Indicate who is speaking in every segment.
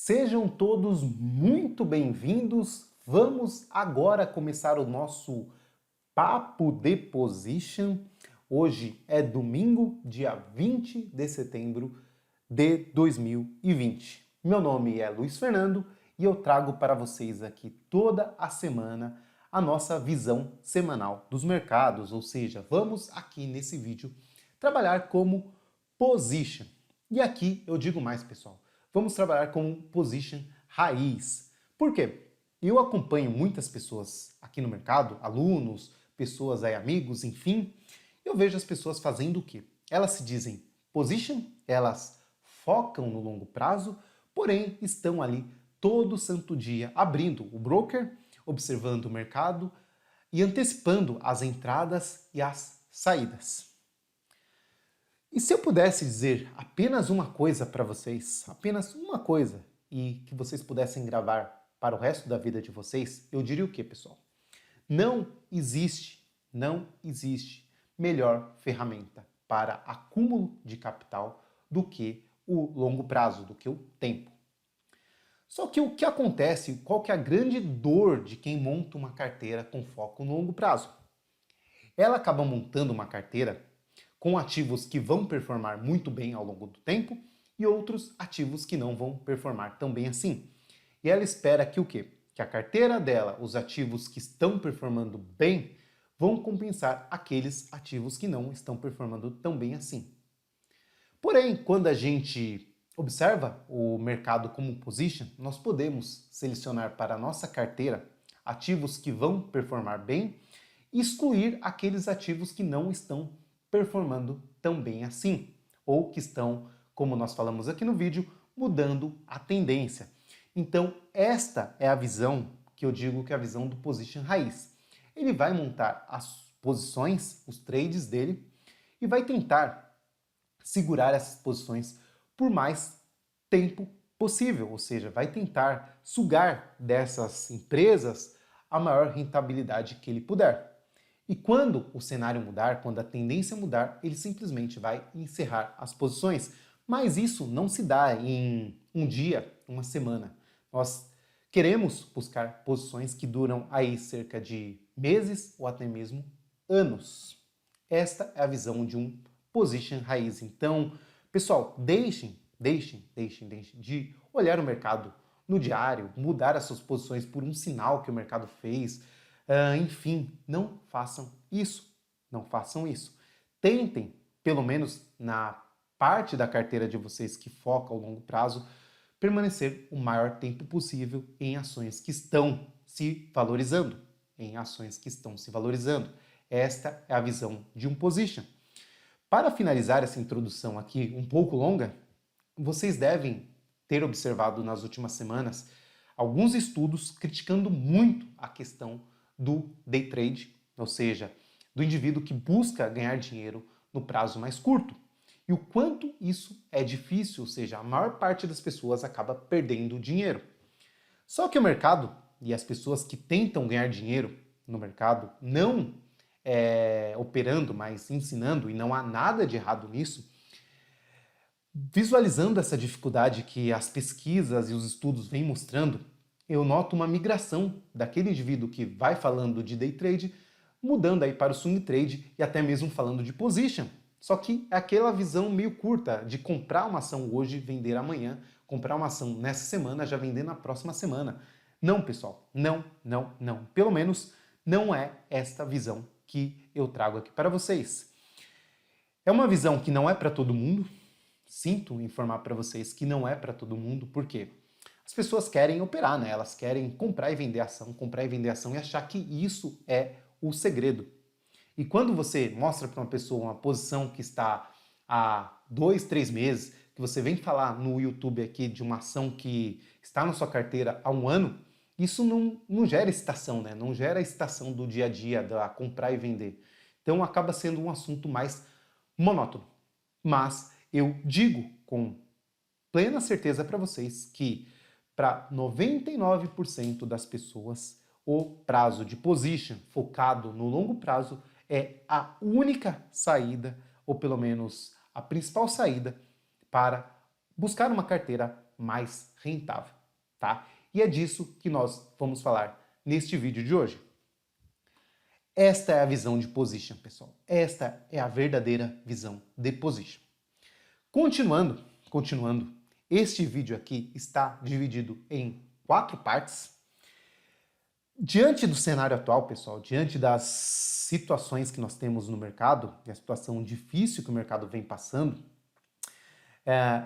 Speaker 1: Sejam todos muito bem-vindos. Vamos agora começar o nosso Papo de Position. Hoje é domingo, dia 20 de setembro de 2020. Meu nome é Luiz Fernando e eu trago para vocês aqui toda a semana a nossa visão semanal dos mercados, ou seja, vamos aqui nesse vídeo trabalhar como position. E aqui eu digo mais, pessoal. Vamos trabalhar com position raiz. Por quê? Eu acompanho muitas pessoas aqui no mercado, alunos, pessoas aí, amigos, enfim. Eu vejo as pessoas fazendo o quê? Elas se dizem position, elas focam no longo prazo, porém estão ali todo santo dia abrindo o broker, observando o mercado e antecipando as entradas e as saídas. E se eu pudesse dizer apenas uma coisa para vocês, apenas uma coisa, e que vocês pudessem gravar para o resto da vida de vocês, eu diria o quê, pessoal? Não existe melhor ferramenta para acúmulo de capital do que o longo prazo, do que o tempo. Só que o que acontece, qual que é a grande dor de quem monta uma carteira com foco no longo prazo? Ela acaba montando uma carteira com ativos que vão performar muito bem ao longo do tempo e outros ativos que não vão performar tão bem assim. E ela espera que o quê? Que a carteira dela, os ativos que estão performando bem, vão compensar aqueles ativos que não estão performando tão bem assim. Porém, quando a gente observa o mercado como position, nós podemos selecionar para a nossa carteira ativos que vão performar bem e excluir aqueles ativos que não estão performando tão bem assim, ou que estão, como nós falamos aqui no vídeo, mudando a tendência. Então, esta é a visão que eu digo que é a visão do position raiz. Ele vai montar as posições, os trades dele, e vai tentar segurar essas posições por mais tempo possível, ou seja, vai tentar sugar dessas empresas a maior rentabilidade que ele puder. E quando o cenário mudar, quando a tendência mudar, ele simplesmente vai encerrar as posições. Mas isso não se dá em um dia, uma semana. Nós queremos buscar posições que duram aí cerca de meses ou até mesmo anos. Esta é a visão de um position raiz. Então, pessoal, deixem de olhar o mercado no diário, mudar as suas posições por um sinal que o mercado fez. Enfim, não façam isso. Não façam isso. Tentem, pelo menos na parte da carteira de vocês que foca ao longo prazo, permanecer o maior tempo possível em ações que estão se valorizando. Esta é a visão de um position. Para finalizar essa introdução aqui um pouco longa, vocês devem ter observado nas últimas semanas alguns estudos criticando muito a questão do day trade, ou seja, do indivíduo que busca ganhar dinheiro no prazo mais curto. E o quanto isso é difícil, ou seja, a maior parte das pessoas acaba perdendo dinheiro. Só que o mercado e as pessoas que tentam ganhar dinheiro no mercado, não operando, mas ensinando, e não há nada de errado nisso, visualizando essa dificuldade que as pesquisas e os estudos vêm mostrando, eu noto uma migração daquele indivíduo que vai falando de day trade, mudando aí para o swing trade e até mesmo falando de position. Só que é aquela visão meio curta de comprar uma ação hoje e vender amanhã, comprar uma ação nessa semana já vender na próxima semana. Não, pessoal, não. Pelo menos não é esta visão que eu trago aqui para vocês. É uma visão que não é para todo mundo. Sinto informar para vocês que não é para todo mundo, porque as pessoas querem operar, né? Elas querem comprar e vender ação e achar que isso é o segredo. E quando você mostra para uma pessoa uma posição que está há 2, 3 meses, que você vem falar no YouTube aqui de uma ação que está na sua carteira há um ano, isso não gera excitação, né? Não gera excitação do dia a dia, da comprar e vender. Então acaba sendo um assunto mais monótono. Mas eu digo com plena certeza para vocês que para 99% das pessoas o prazo de position focado no longo prazo é a única saída, ou pelo menos a principal saída, para buscar uma carteira mais rentável, tá? E é disso que nós vamos falar neste vídeo de hoje. Esta é a visão de position, pessoal. Esta é a verdadeira visão de position. Continuando, este vídeo aqui está dividido em 4 partes. Diante do cenário atual, pessoal, diante das situações que nós temos no mercado, e a situação difícil que o mercado vem passando,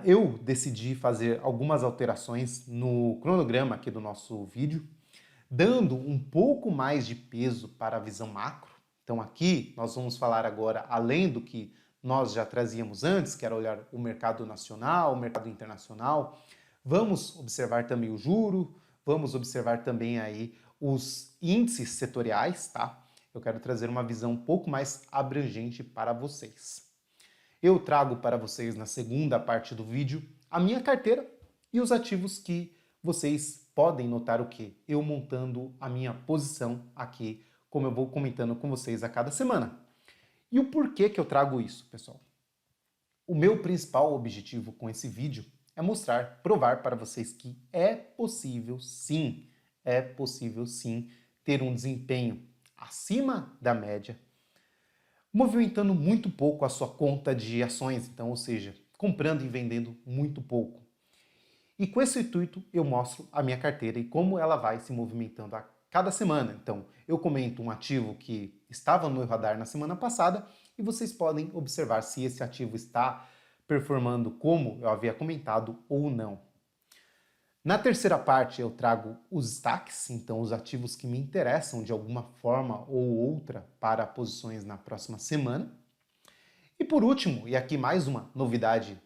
Speaker 1: eu decidi fazer algumas alterações no cronograma aqui do nosso vídeo, dando um pouco mais de peso para a visão macro. Então aqui nós vamos falar agora, além do que nós já trazíamos antes, que era olhar o mercado nacional, o mercado internacional, vamos observar também o juro, vamos observar também aí os índices setoriais, tá? Eu quero trazer uma visão um pouco mais abrangente para vocês. Eu trago para vocês na segunda parte do vídeo a minha carteira e os ativos que vocês podem notar o quê? Eu montando a minha posição aqui, como eu vou comentando com vocês a cada semana. E o porquê que eu trago isso, pessoal? O meu principal objetivo com esse vídeo é mostrar, provar para vocês que é possível sim ter um desempenho acima da média, movimentando muito pouco a sua conta de ações, então, ou seja, comprando e vendendo muito pouco. E com esse intuito eu mostro a minha carteira e como ela vai se movimentando a cada semana. Então, eu comento um ativo que estava no meu radar na semana passada e vocês podem observar se esse ativo está performando como eu havia comentado ou não. Na terceira parte eu trago os destaques, então os ativos que me interessam de alguma forma ou outra para posições na próxima semana. E por último, e aqui mais uma novidade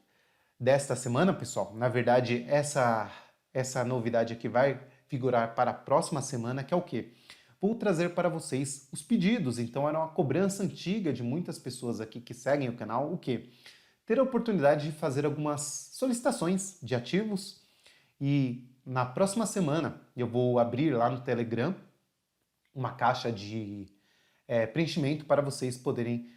Speaker 1: desta semana, pessoal, na verdade essa novidade aqui vai vigorar para a próxima semana, que é o quê? Vou trazer para vocês os pedidos, então era uma cobrança antiga de muitas pessoas aqui que seguem o canal, o quê? Ter a oportunidade de fazer algumas solicitações de ativos e na próxima semana eu vou abrir lá no Telegram uma caixa de preenchimento para vocês poderem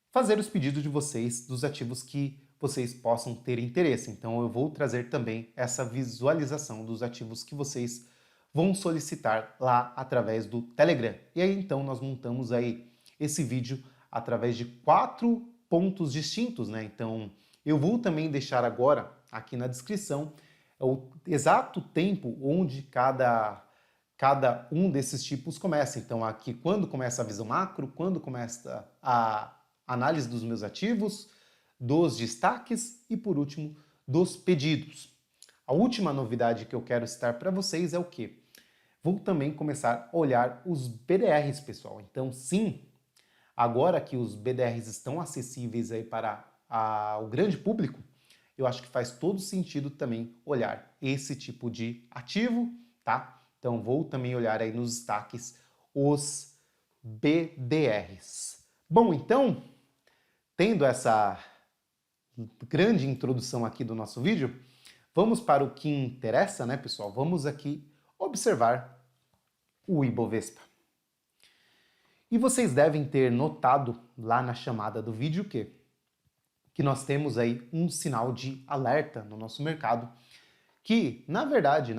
Speaker 1: fazer os pedidos de vocês dos ativos que vocês possam ter interesse. Então eu vou trazer também essa visualização dos ativos que vocês vão solicitar lá através do Telegram. E aí então nós montamos aí esse vídeo através de 4 pontos distintos, né? Então eu vou também deixar agora aqui na descrição o exato tempo onde cada um desses tipos começa. Então aqui quando começa a visão macro, quando começa a análise dos meus ativos, dos destaques e, por último, dos pedidos. A última novidade que eu quero citar para vocês é o quê? Vou também começar a olhar os BDRs, pessoal. Então, sim, agora que os BDRs estão acessíveis aí para o grande público, eu acho que faz todo sentido também olhar esse tipo de ativo, tá? Então, vou também olhar aí nos destaques os BDRs. Bom, então, tendo essa grande introdução aqui do nosso vídeo, vamos para o que interessa, né, pessoal? Vamos aqui observar o Ibovespa. E vocês devem ter notado lá na chamada do vídeo o quê? Que nós temos aí um sinal de alerta no nosso mercado que, na verdade,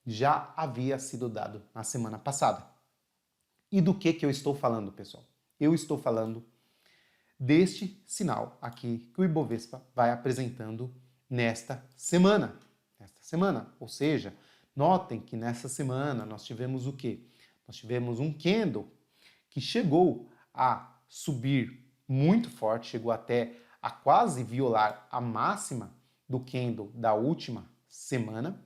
Speaker 1: já havia sido dado na semana passada. E do que eu estou falando, pessoal? Eu estou falando deste sinal aqui que o Ibovespa vai apresentando nesta semana. Ou seja, notem que nessa semana nós tivemos o quê? Nós tivemos um candle que chegou a subir muito forte, chegou até a quase violar a máxima do candle da última semana,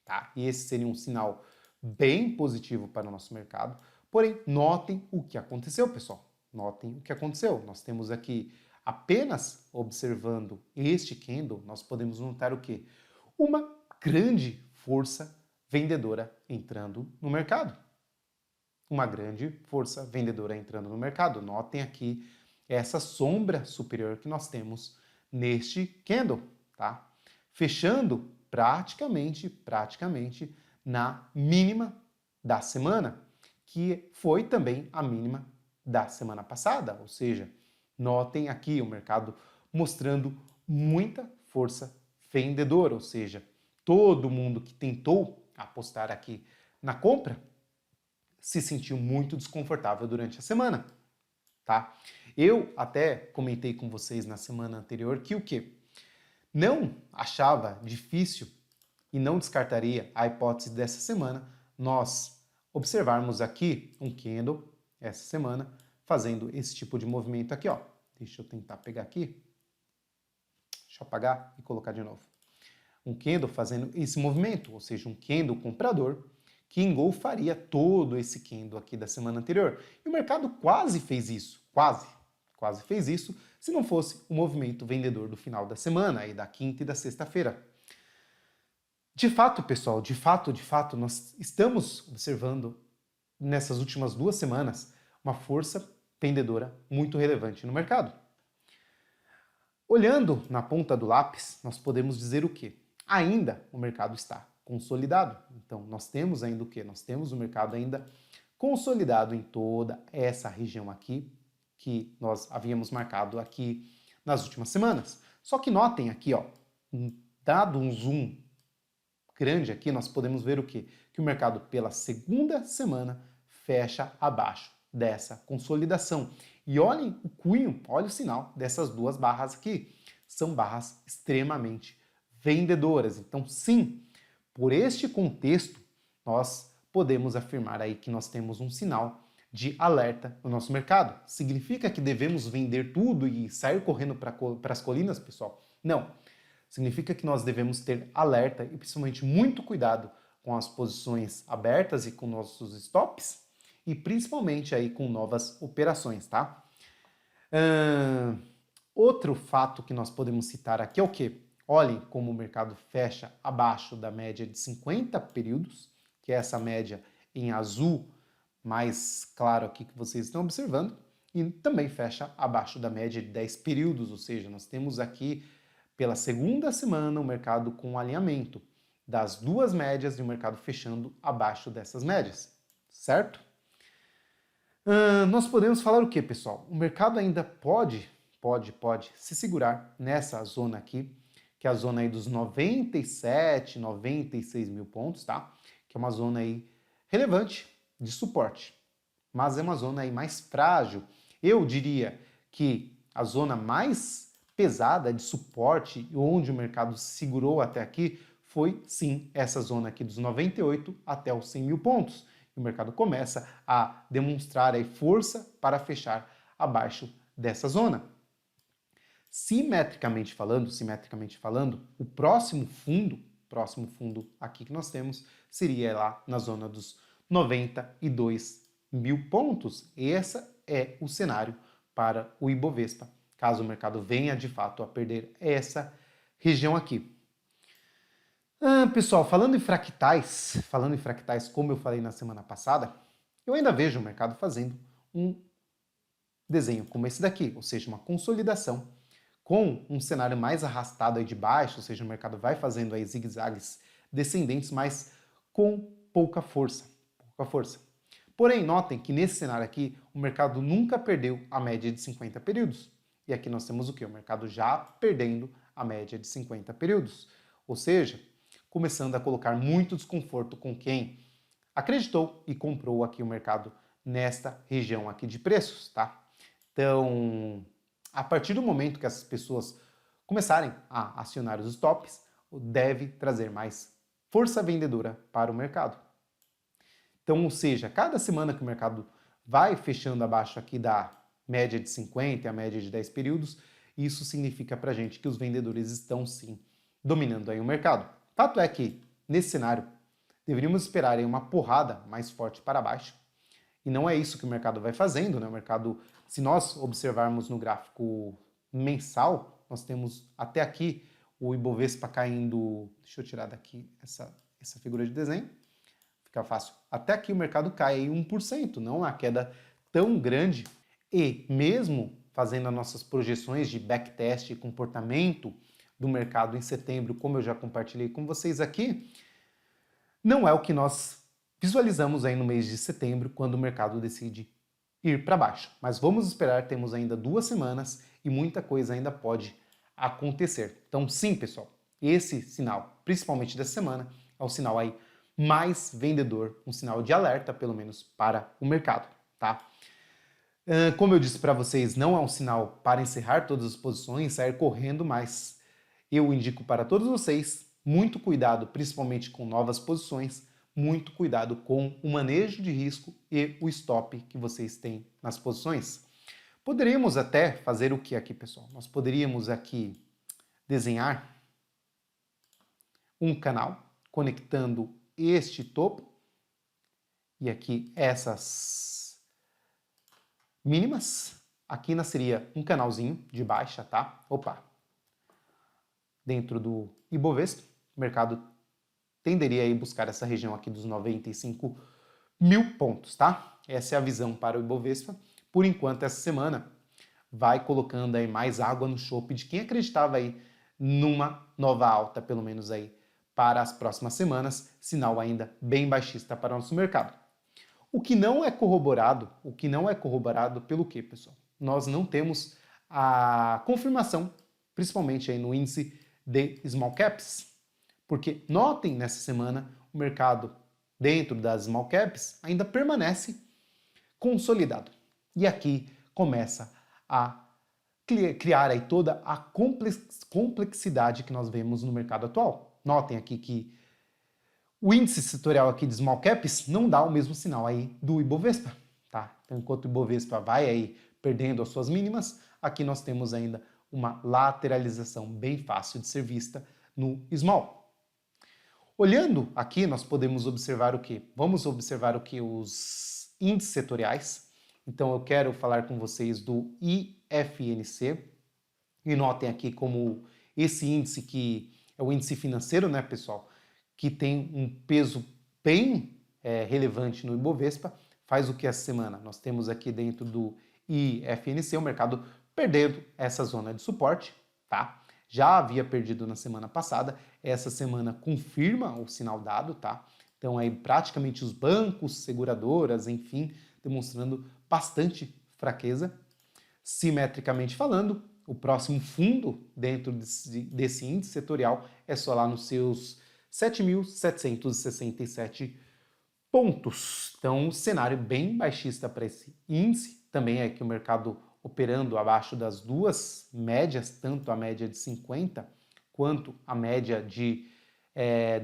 Speaker 1: tá? E esse seria um sinal bem positivo para o nosso mercado. Porém, notem o que aconteceu, pessoal. Notem o que aconteceu. Nós temos aqui, apenas observando este candle, nós podemos notar o quê? Uma grande força vendedora entrando no mercado. Uma grande força vendedora entrando no mercado. Notem aqui essa sombra superior que nós temos neste candle, tá? Fechando praticamente na mínima da semana, que foi também a mínima da semana passada, ou seja, notem aqui o mercado mostrando muita força vendedor, ou seja, todo mundo que tentou apostar aqui na compra se sentiu muito desconfortável durante a semana, tá? Eu até comentei com vocês na semana anterior que o quê? Não achava difícil e não descartaria a hipótese dessa semana nós observarmos aqui um candle essa semana fazendo esse tipo de movimento aqui, ó. Deixa eu tentar pegar aqui. Deixa eu apagar e colocar de novo. Um candle fazendo esse movimento, ou seja, um candle comprador que engolfaria todo esse candle aqui da semana anterior. E o mercado quase fez isso, quase fez isso, se não fosse o movimento vendedor do final da semana, aí da quinta e da sexta-feira. De fato, pessoal, de fato, nós estamos observando nessas últimas 2 semanas uma força vendedora muito relevante no mercado. Olhando na ponta do lápis, nós podemos dizer o quê? Ainda o mercado está consolidado. Então, nós temos ainda o quê? Nós temos o mercado ainda consolidado em toda essa região aqui, que nós havíamos marcado aqui nas últimas semanas. Só que notem aqui, ó, dado um zoom grande aqui, nós podemos ver o quê? Que o mercado, pela segunda semana, fecha abaixo dessa consolidação. E olhem o cunho, olha o sinal dessas 2 barras aqui. São barras extremamente vendedoras. Então, sim, por este contexto, nós podemos afirmar aí que nós temos um sinal de alerta no nosso mercado. Significa que devemos vender tudo e sair correndo para as colinas, pessoal? Não. Significa que nós devemos ter alerta e principalmente muito cuidado com as posições abertas e com nossos stops e principalmente aí com novas operações, tá? Outro fato que nós podemos citar aqui é o quê? Olhem como o mercado fecha abaixo da média de 50 períodos, que é essa média em azul mais claro aqui que vocês estão observando, e também fecha abaixo da média de 10 períodos, ou seja, nós temos aqui pela segunda semana o mercado com alinhamento das 2 médias e o mercado fechando abaixo dessas médias, certo? Nós podemos falar o que, pessoal? O mercado ainda pode se segurar nessa zona aqui, que é a zona aí dos 97, 96 mil pontos, tá? Que é uma zona aí relevante de suporte, mas é uma zona aí mais frágil. Eu diria que a zona mais pesada de suporte, onde o mercado se segurou até aqui, foi sim essa zona aqui dos 98 até os 100 mil pontos. E o mercado começa a demonstrar aí força para fechar abaixo dessa zona. Simetricamente falando, o próximo fundo aqui que nós temos seria lá na zona dos 92 mil pontos. Esse é o cenário para o Ibovespa, caso o mercado venha de fato a perder essa região aqui. Pessoal, falando em fractais, como eu falei na semana passada, eu ainda vejo o mercado fazendo um desenho como esse daqui, ou seja, uma consolidação com um cenário mais arrastado aí de baixo, ou seja, o mercado vai fazendo aí zigue-zagues descendentes, mas com pouca força. Porém, notem que nesse cenário aqui, o mercado nunca perdeu a média de 50 períodos. E aqui nós temos o quê? O mercado já perdendo a média de 50 períodos. Ou seja, começando a colocar muito desconforto com quem acreditou e comprou aqui o mercado nesta região aqui de preços, tá? Então, a partir do momento que essas pessoas começarem a acionar os stops, deve trazer mais força vendedora para o mercado. Então, ou seja, cada semana que o mercado vai fechando abaixo aqui da média de 50 e a média de 10 períodos, isso significa para a gente que os vendedores estão sim dominando aí o mercado. Fato é que, nesse cenário, deveríamos esperar aí uma porrada mais forte para baixo, e não é isso que o mercado vai fazendo, né? O mercado, se nós observarmos no gráfico mensal, nós temos até aqui o Ibovespa caindo, deixa eu tirar daqui essa figura de desenho, fica fácil. Até aqui o mercado cai aí 1%, não é uma queda tão grande, e mesmo fazendo as nossas projeções de backtest e comportamento do mercado em setembro, como eu já compartilhei com vocês aqui, não é o que nós visualizamos aí no mês de setembro, quando o mercado decide ir para baixo. Mas vamos esperar, temos ainda 2 semanas e muita coisa ainda pode acontecer. Então sim, pessoal, Esse sinal, principalmente dessa semana, é o sinal aí mais vendedor, um sinal de alerta, pelo menos para o mercado, tá? Como eu disse para vocês, não é um sinal para encerrar todas as posições, sair correndo, mas eu indico para todos vocês muito cuidado, principalmente com novas posições, muito cuidado com o manejo de risco e o stop que vocês têm nas posições. Poderíamos até fazer o que aqui, pessoal? Nós poderíamos aqui desenhar um canal conectando este topo e aqui essas mínimas. Aqui nasceria um canalzinho de baixa, tá? Opa! Dentro do Ibovespa, o mercado tenderia a buscar essa região aqui dos 95 mil pontos, tá? Essa é a visão para o Ibovespa. Por enquanto, essa semana vai colocando aí mais água no chope de quem acreditava aí numa nova alta, pelo menos aí para as próximas semanas, sinal ainda bem baixista para o nosso mercado. O que não é corroborado pelo quê, pessoal? Nós não temos a confirmação, principalmente aí no índice de small caps, porque notem nessa semana o mercado dentro das small caps ainda permanece consolidado. E aqui começa a criar aí toda a complexidade que nós vemos no mercado atual. Notem aqui que o índice setorial aqui de small caps não dá o mesmo sinal aí do Ibovespa, tá? Então, enquanto o Ibovespa vai aí perdendo as suas mínimas, aqui nós temos ainda uma lateralização bem fácil de ser vista no small. Olhando aqui, nós podemos observar o quê? Vamos observar o que? Os índices setoriais. Então, eu quero falar com vocês do IFNC. E notem aqui como esse índice que é o índice financeiro, né, pessoal? Que tem um peso bem relevante no Ibovespa, faz o que essa semana? Nós temos aqui dentro do IFNC o mercado perdendo essa zona de suporte, tá? Já havia perdido na semana passada, essa semana confirma o sinal dado, tá? Então aí praticamente os bancos, seguradoras, enfim, demonstrando bastante fraqueza. Simetricamente falando, o próximo fundo dentro desse índice setorial é só lá nos seus 7.767 pontos. Então, cenário bem baixista para esse índice. Também é que o mercado operando abaixo das duas médias, tanto a média de 50 quanto a média de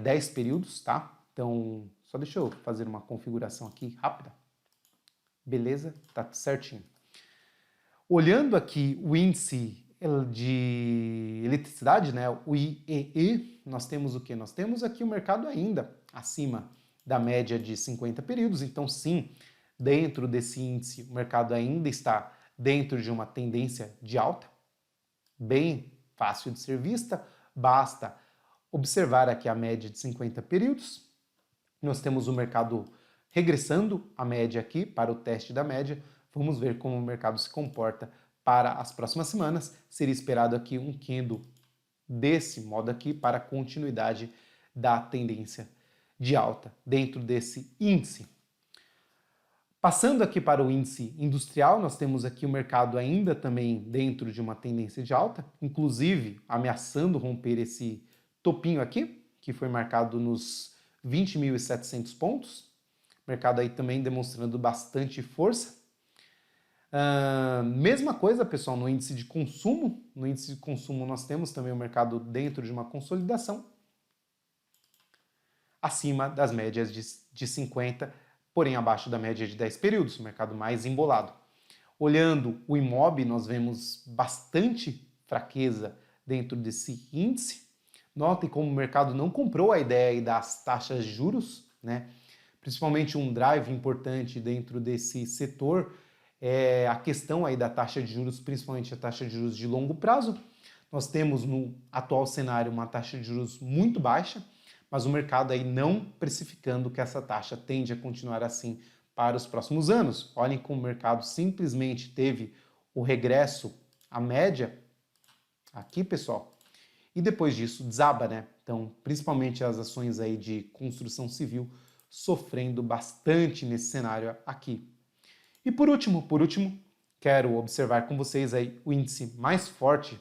Speaker 1: 10 períodos, tá? Então, só deixa eu fazer uma configuração aqui rápida. Beleza? Tá certinho. Olhando aqui o índice de eletricidade, né, o IEE, nós temos o que? Nós temos aqui o mercado ainda acima da média de 50 períodos, então sim, dentro desse índice o mercado ainda está dentro de uma tendência de alta, bem fácil de ser vista, basta observar aqui a média de 50 períodos, nós temos o mercado regressando a média aqui para o teste da média, vamos ver como o mercado se comporta para as próximas semanas. Seria esperado aqui um candle desse modo aqui para a continuidade da tendência de alta dentro desse índice. Passando aqui para o índice industrial, nós temos aqui o mercado ainda também dentro de uma tendência de alta, inclusive ameaçando romper esse topinho aqui, que foi marcado nos 20.700 pontos. O mercado aí também demonstrando bastante força. Mesma coisa, pessoal, no índice de consumo. No índice de consumo nós temos também o mercado dentro de uma consolidação acima das médias de 50, porém abaixo da média de 10 períodos, o mercado mais embolado. Olhando o IMOB, nós vemos bastante fraqueza dentro desse índice. Notem como o mercado não comprou a ideia aí das taxas de juros, né? Principalmente um drive importante dentro desse setor é a questão aí da taxa de juros, principalmente a taxa de juros de longo prazo. Nós temos no atual cenário uma taxa de juros muito baixa, mas o mercado aí não precificando que essa taxa tende a continuar assim para os próximos anos. Olhem como o mercado simplesmente teve o regresso à média aqui, pessoal, e depois disso desaba, né? Então, principalmente as ações aí de construção civil sofrendo bastante nesse cenário aqui. E por último, quero observar com vocês aí o índice mais forte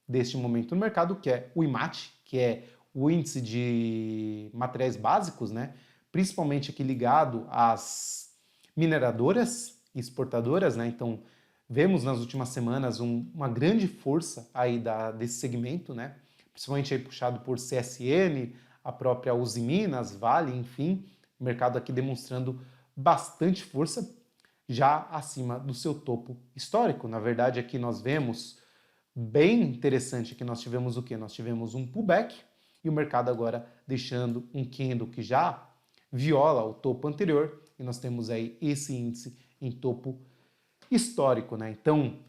Speaker 1: deste momento no mercado, que é o IMAT, que é o índice de materiais básicos, né? Principalmente aqui ligado às mineradoras e exportadoras, né? Então, vemos nas últimas semanas uma grande força aí desse segmento, né? Principalmente aí puxado por CSN, a própria Uzi Minas, Vale, enfim, o mercado aqui demonstrando bastante força, já acima do seu topo histórico. Na verdade, aqui nós vemos, bem interessante, que nós tivemos o quê? Nós tivemos um pullback e o mercado agora deixando um candle que já viola o topo anterior e nós temos aí esse índice em topo histórico, né? Então,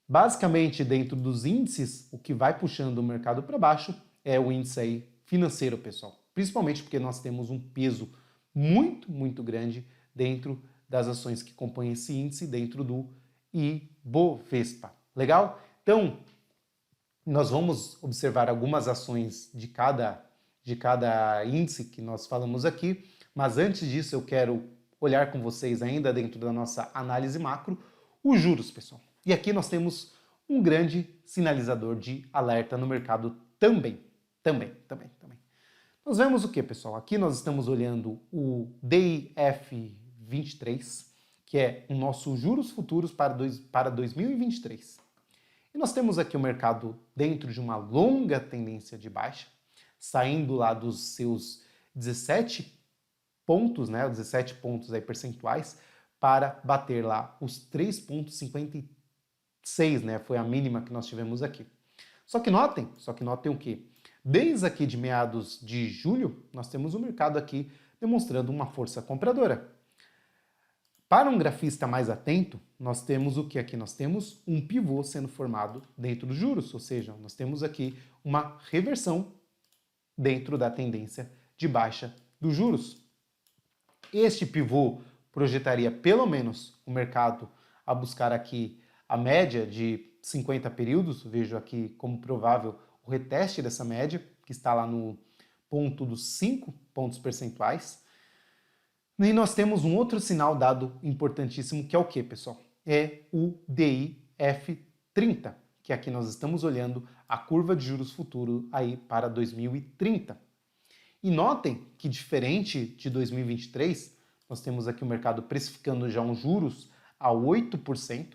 Speaker 1: basicamente, dentro dos índices, o que vai puxando o mercado para baixo é o índice aí financeiro, pessoal. Principalmente porque nós temos um peso muito, muito grande dentro das ações que compõem esse índice, dentro do Ibovespa. Legal? Então, nós vamos observar algumas ações de cada índice que nós falamos aqui, mas antes disso eu quero olhar com vocês ainda dentro da nossa análise macro, os juros, pessoal. E aqui nós temos um grande sinalizador de alerta no mercado também. Nós vemos o que, pessoal? Aqui nós estamos olhando o DIF23, que é o nosso juros futuros para 2023. E nós temos aqui o mercado dentro de uma longa tendência de baixa, saindo lá dos seus 17 pontos, né, 17 pontos aí percentuais, para bater lá os 3,56, né, foi a mínima que nós tivemos aqui. Só que notem o quê? Desde aqui de meados de julho, nós temos o mercado aqui demonstrando uma força compradora. Para um grafista mais atento, nós temos o que aqui? Nós temos um pivô sendo formado dentro dos juros, ou seja, nós temos aqui uma reversão dentro da tendência de baixa dos juros. Este pivô projetaria pelo menos o mercado a buscar aqui a média de 50 períodos, vejo aqui como provável o reteste dessa média, que está lá no ponto dos 5 pontos percentuais. E nós temos um outro sinal dado importantíssimo, que é o que, pessoal? É o DIF30, que aqui nós estamos olhando a curva de juros futuro aí para 2030. E notem que, diferente de 2023, nós temos aqui o mercado precificando já uns juros a 8%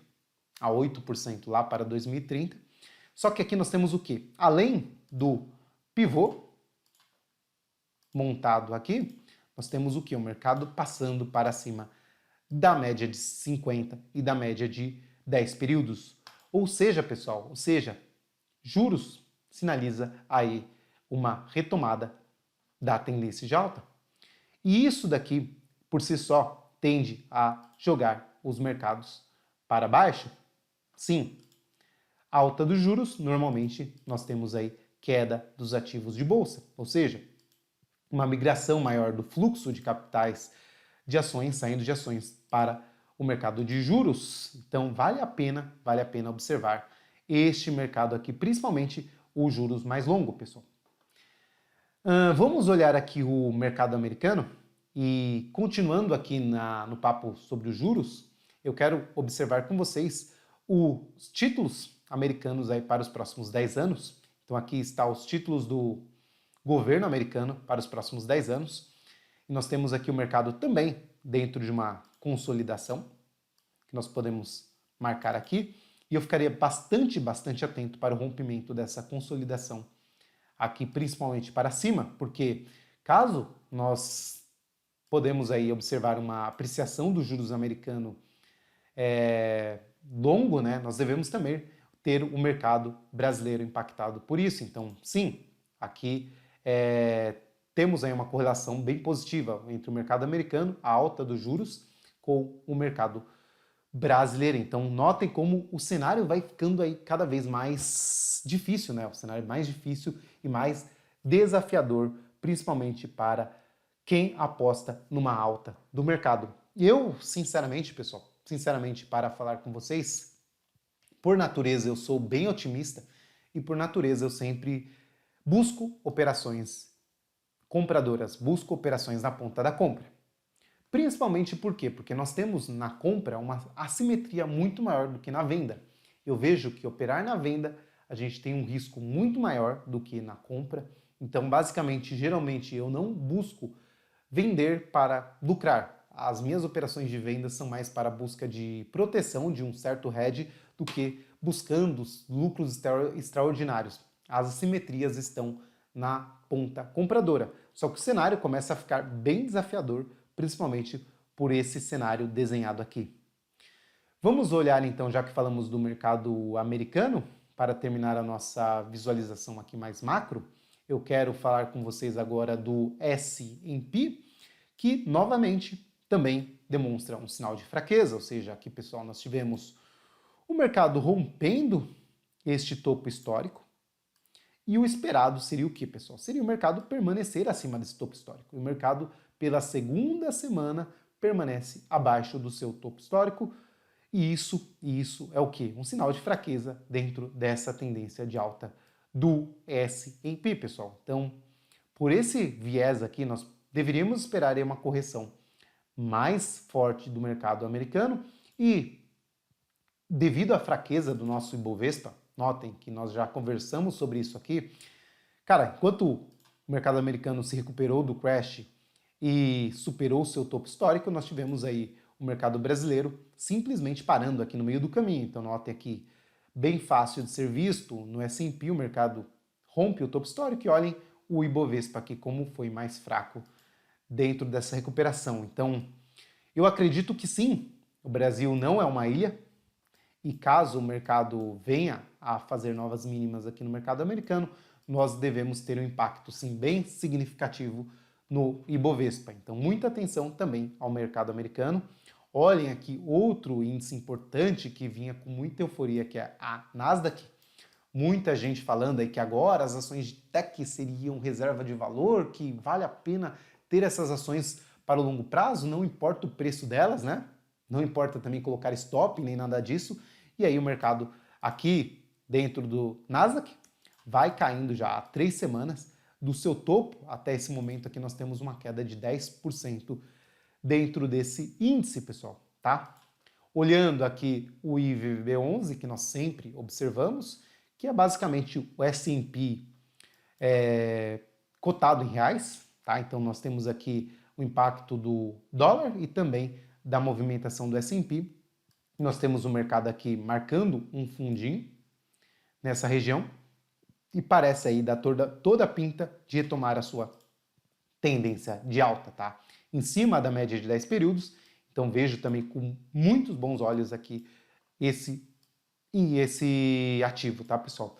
Speaker 1: lá para 2030. Só que aqui nós temos o quê? Além do pivô montado aqui, nós temos o quê? O mercado passando para cima da média de 50 e da média de 10 períodos. Ou seja, pessoal, juros sinaliza aí uma retomada da tendência de alta. E isso daqui, por si só, tende a jogar os mercados para baixo? Sim. Alta dos juros, normalmente nós temos aí queda dos ativos de bolsa, ou seja, uma migração maior do fluxo de capitais de ações, saindo de ações para o mercado de juros. Então vale a pena observar este mercado aqui, principalmente os juros mais longos, pessoal. Vamos olhar aqui o mercado americano e continuando aqui no papo sobre os juros, eu quero observar com vocês os títulos americanos aí para os próximos 10 anos. Então aqui está os títulos do governo americano para os próximos 10 anos. E nós temos aqui o mercado também dentro de uma consolidação, que nós podemos marcar aqui. E eu ficaria bastante atento para o rompimento dessa consolidação aqui, principalmente para cima, porque caso nós podemos aí observar uma apreciação dos juros americano longo, né, nós devemos também ter o mercado brasileiro impactado por isso. Então, sim, aqui temos aí uma correlação bem positiva entre o mercado americano, a alta dos juros, com o mercado brasileiro. Então, notem como o cenário vai ficando aí cada vez mais difícil, né? O cenário mais difícil e mais desafiador, principalmente para quem aposta numa alta do mercado. Eu, sinceramente, pessoal, para falar com vocês, por natureza eu sou bem otimista e por natureza eu sempre busco operações compradoras, busco operações na ponta da compra. Principalmente por quê? Porque nós temos na compra uma assimetria muito maior do que na venda. Eu vejo que operar na venda, a gente tem um risco muito maior do que na compra. Então, basicamente, geralmente eu não busco vender para lucrar. As minhas operações de venda são mais para a busca de proteção de um certo hedge do que buscando lucros extraordinários. As assimetrias estão na ponta compradora. Só que o cenário começa a ficar bem desafiador, principalmente por esse cenário desenhado aqui. Vamos olhar então, já que falamos do mercado americano, para terminar a nossa visualização aqui mais macro, eu quero falar com vocês agora do S&P, que novamente também demonstra um sinal de fraqueza, ou seja, aqui pessoal nós tivemos o mercado rompendo este topo histórico, e o esperado seria o que, pessoal? Seria o mercado permanecer acima desse topo histórico. O mercado, pela segunda semana, permanece abaixo do seu topo histórico, e isso é o que? Um sinal de fraqueza dentro dessa tendência de alta do S&P, pessoal. Então, por esse viés aqui, nós deveríamos esperar uma correção mais forte do mercado americano e, devido à fraqueza do nosso Ibovespa, notem que nós já conversamos sobre isso aqui, cara, enquanto o mercado americano se recuperou do crash e superou o seu topo histórico, nós tivemos aí o mercado brasileiro simplesmente parando aqui no meio do caminho. Então notem aqui, bem fácil de ser visto, no S&P o mercado rompe o topo histórico e olhem o Ibovespa aqui como foi mais fraco dentro dessa recuperação. Então, eu acredito que sim, o Brasil não é uma ilha, e caso o mercado venha a fazer novas mínimas aqui no mercado americano, nós devemos ter um impacto sim bem significativo no Ibovespa. Então, muita atenção também ao mercado americano. Olhem aqui outro índice importante que vinha com muita euforia, que é a Nasdaq. Muita gente falando aí que agora as ações de tech seriam reserva de valor, que vale a pena ter essas ações para o longo prazo, não importa o preço delas, né? Não importa também colocar stop nem nada disso. E aí o mercado aqui dentro do Nasdaq vai caindo já há 3 semanas do seu topo. Até esse momento aqui nós temos uma queda de 10% dentro desse índice, pessoal, tá? Olhando aqui o IVB11, que nós sempre observamos, que é basicamente o S&P cotado em reais, tá? Então nós temos aqui o impacto do dólar e também da movimentação do S&P. Nós temos o mercado aqui marcando um fundinho nessa região e parece aí dar toda a pinta de retomar a sua tendência de alta, tá? Em cima da média de 10 períodos. Então vejo também com muitos bons olhos aqui esse ativo, tá, pessoal?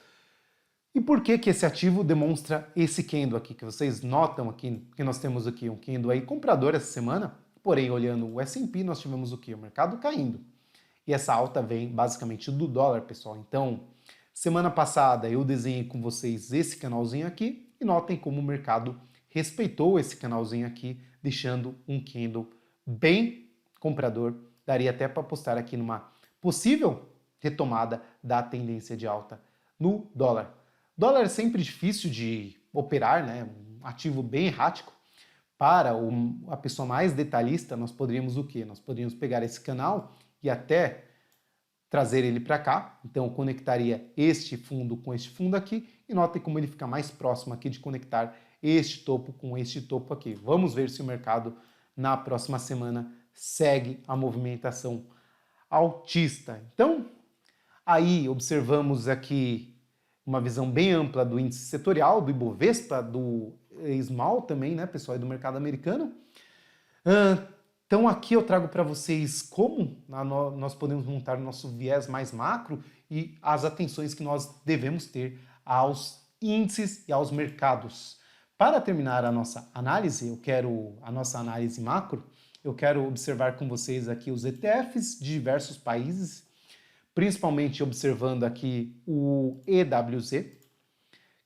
Speaker 1: E por que que esse ativo demonstra esse candle aqui, que vocês notam aqui, que nós temos aqui um candle aí comprador essa semana, porém olhando o S&P nós tivemos o que? O mercado caindo. E essa alta vem basicamente do dólar, pessoal. Então, semana passada eu desenhei com vocês esse canalzinho aqui e notem como o mercado respeitou esse canalzinho aqui, deixando um candle bem comprador. Daria até para apostar aqui numa possível retomada da tendência de alta no dólar. Dólar é sempre difícil de operar, né? Um ativo bem errático. Para a pessoa mais detalhista, nós poderíamos o quê? Nós poderíamos pegar esse canal e até trazer ele para cá. Então, eu conectaria este fundo com este fundo aqui e notem como ele fica mais próximo aqui de conectar este topo com este topo aqui. Vamos ver se o mercado na próxima semana segue a movimentação altista. Então, aí observamos aqui uma visão bem ampla do índice setorial, do Ibovespa, do Small também, né, pessoal, do mercado americano. Então aqui eu trago para vocês como nós podemos montar o nosso viés mais macro e as atenções que nós devemos ter aos índices e aos mercados. Para terminar a nossa análise, a nossa análise macro, eu quero observar com vocês aqui os ETFs de diversos países, principalmente observando aqui o EWZ,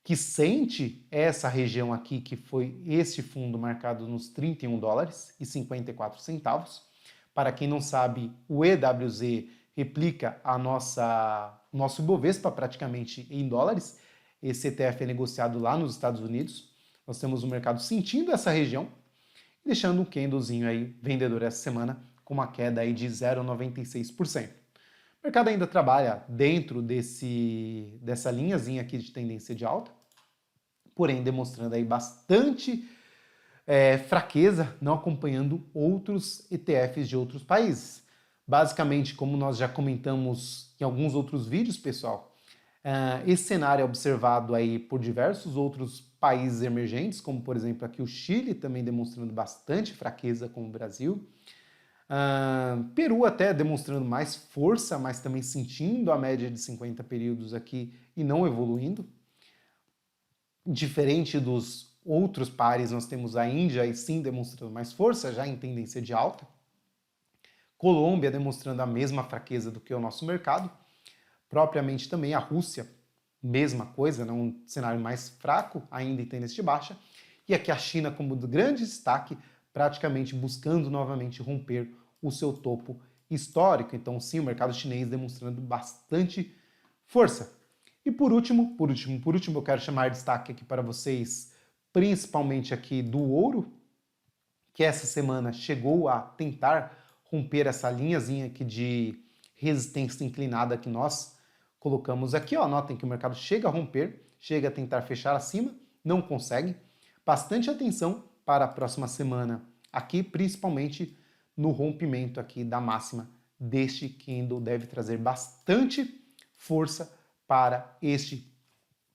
Speaker 1: que sente essa região aqui, que foi este fundo marcado nos 31 dólares e 54 centavos. Para quem não sabe, o EWZ replica nosso Ibovespa praticamente em dólares. Esse ETF é negociado lá nos Estados Unidos. Nós temos o mercado sentindo essa região, deixando um candlezinho aí vendedor essa semana com uma queda aí de 0,96%. O mercado ainda trabalha dentro dessa linhazinha aqui de tendência de alta, porém demonstrando aí bastante fraqueza, não acompanhando outros ETFs de outros países. Basicamente, como nós já comentamos em alguns outros vídeos, pessoal, esse cenário é observado aí por diversos outros países emergentes, como por exemplo aqui o Chile, também demonstrando bastante fraqueza como o Brasil. Peru até demonstrando mais força, mas também sentindo a média de 50 períodos aqui e não evoluindo. Diferente dos outros pares, nós temos a Índia aí sim demonstrando mais força, já em tendência de alta. Colômbia demonstrando a mesma fraqueza do que o nosso mercado. Propriamente também a Rússia, mesma coisa, né? Um cenário mais fraco, ainda em tendência de baixa. E aqui a China como grande destaque, praticamente buscando novamente romper o seu topo histórico. Então sim, o mercado chinês demonstrando bastante força. E por último, eu quero chamar destaque aqui para vocês, principalmente aqui do ouro, que essa semana chegou a tentar romper essa linhazinha aqui de resistência inclinada que nós colocamos aqui, ó. Notem que o mercado chega a romper, chega a tentar fechar acima, não consegue. Bastante atenção para a próxima semana aqui, principalmente no rompimento aqui da máxima deste candle, deve trazer bastante força para este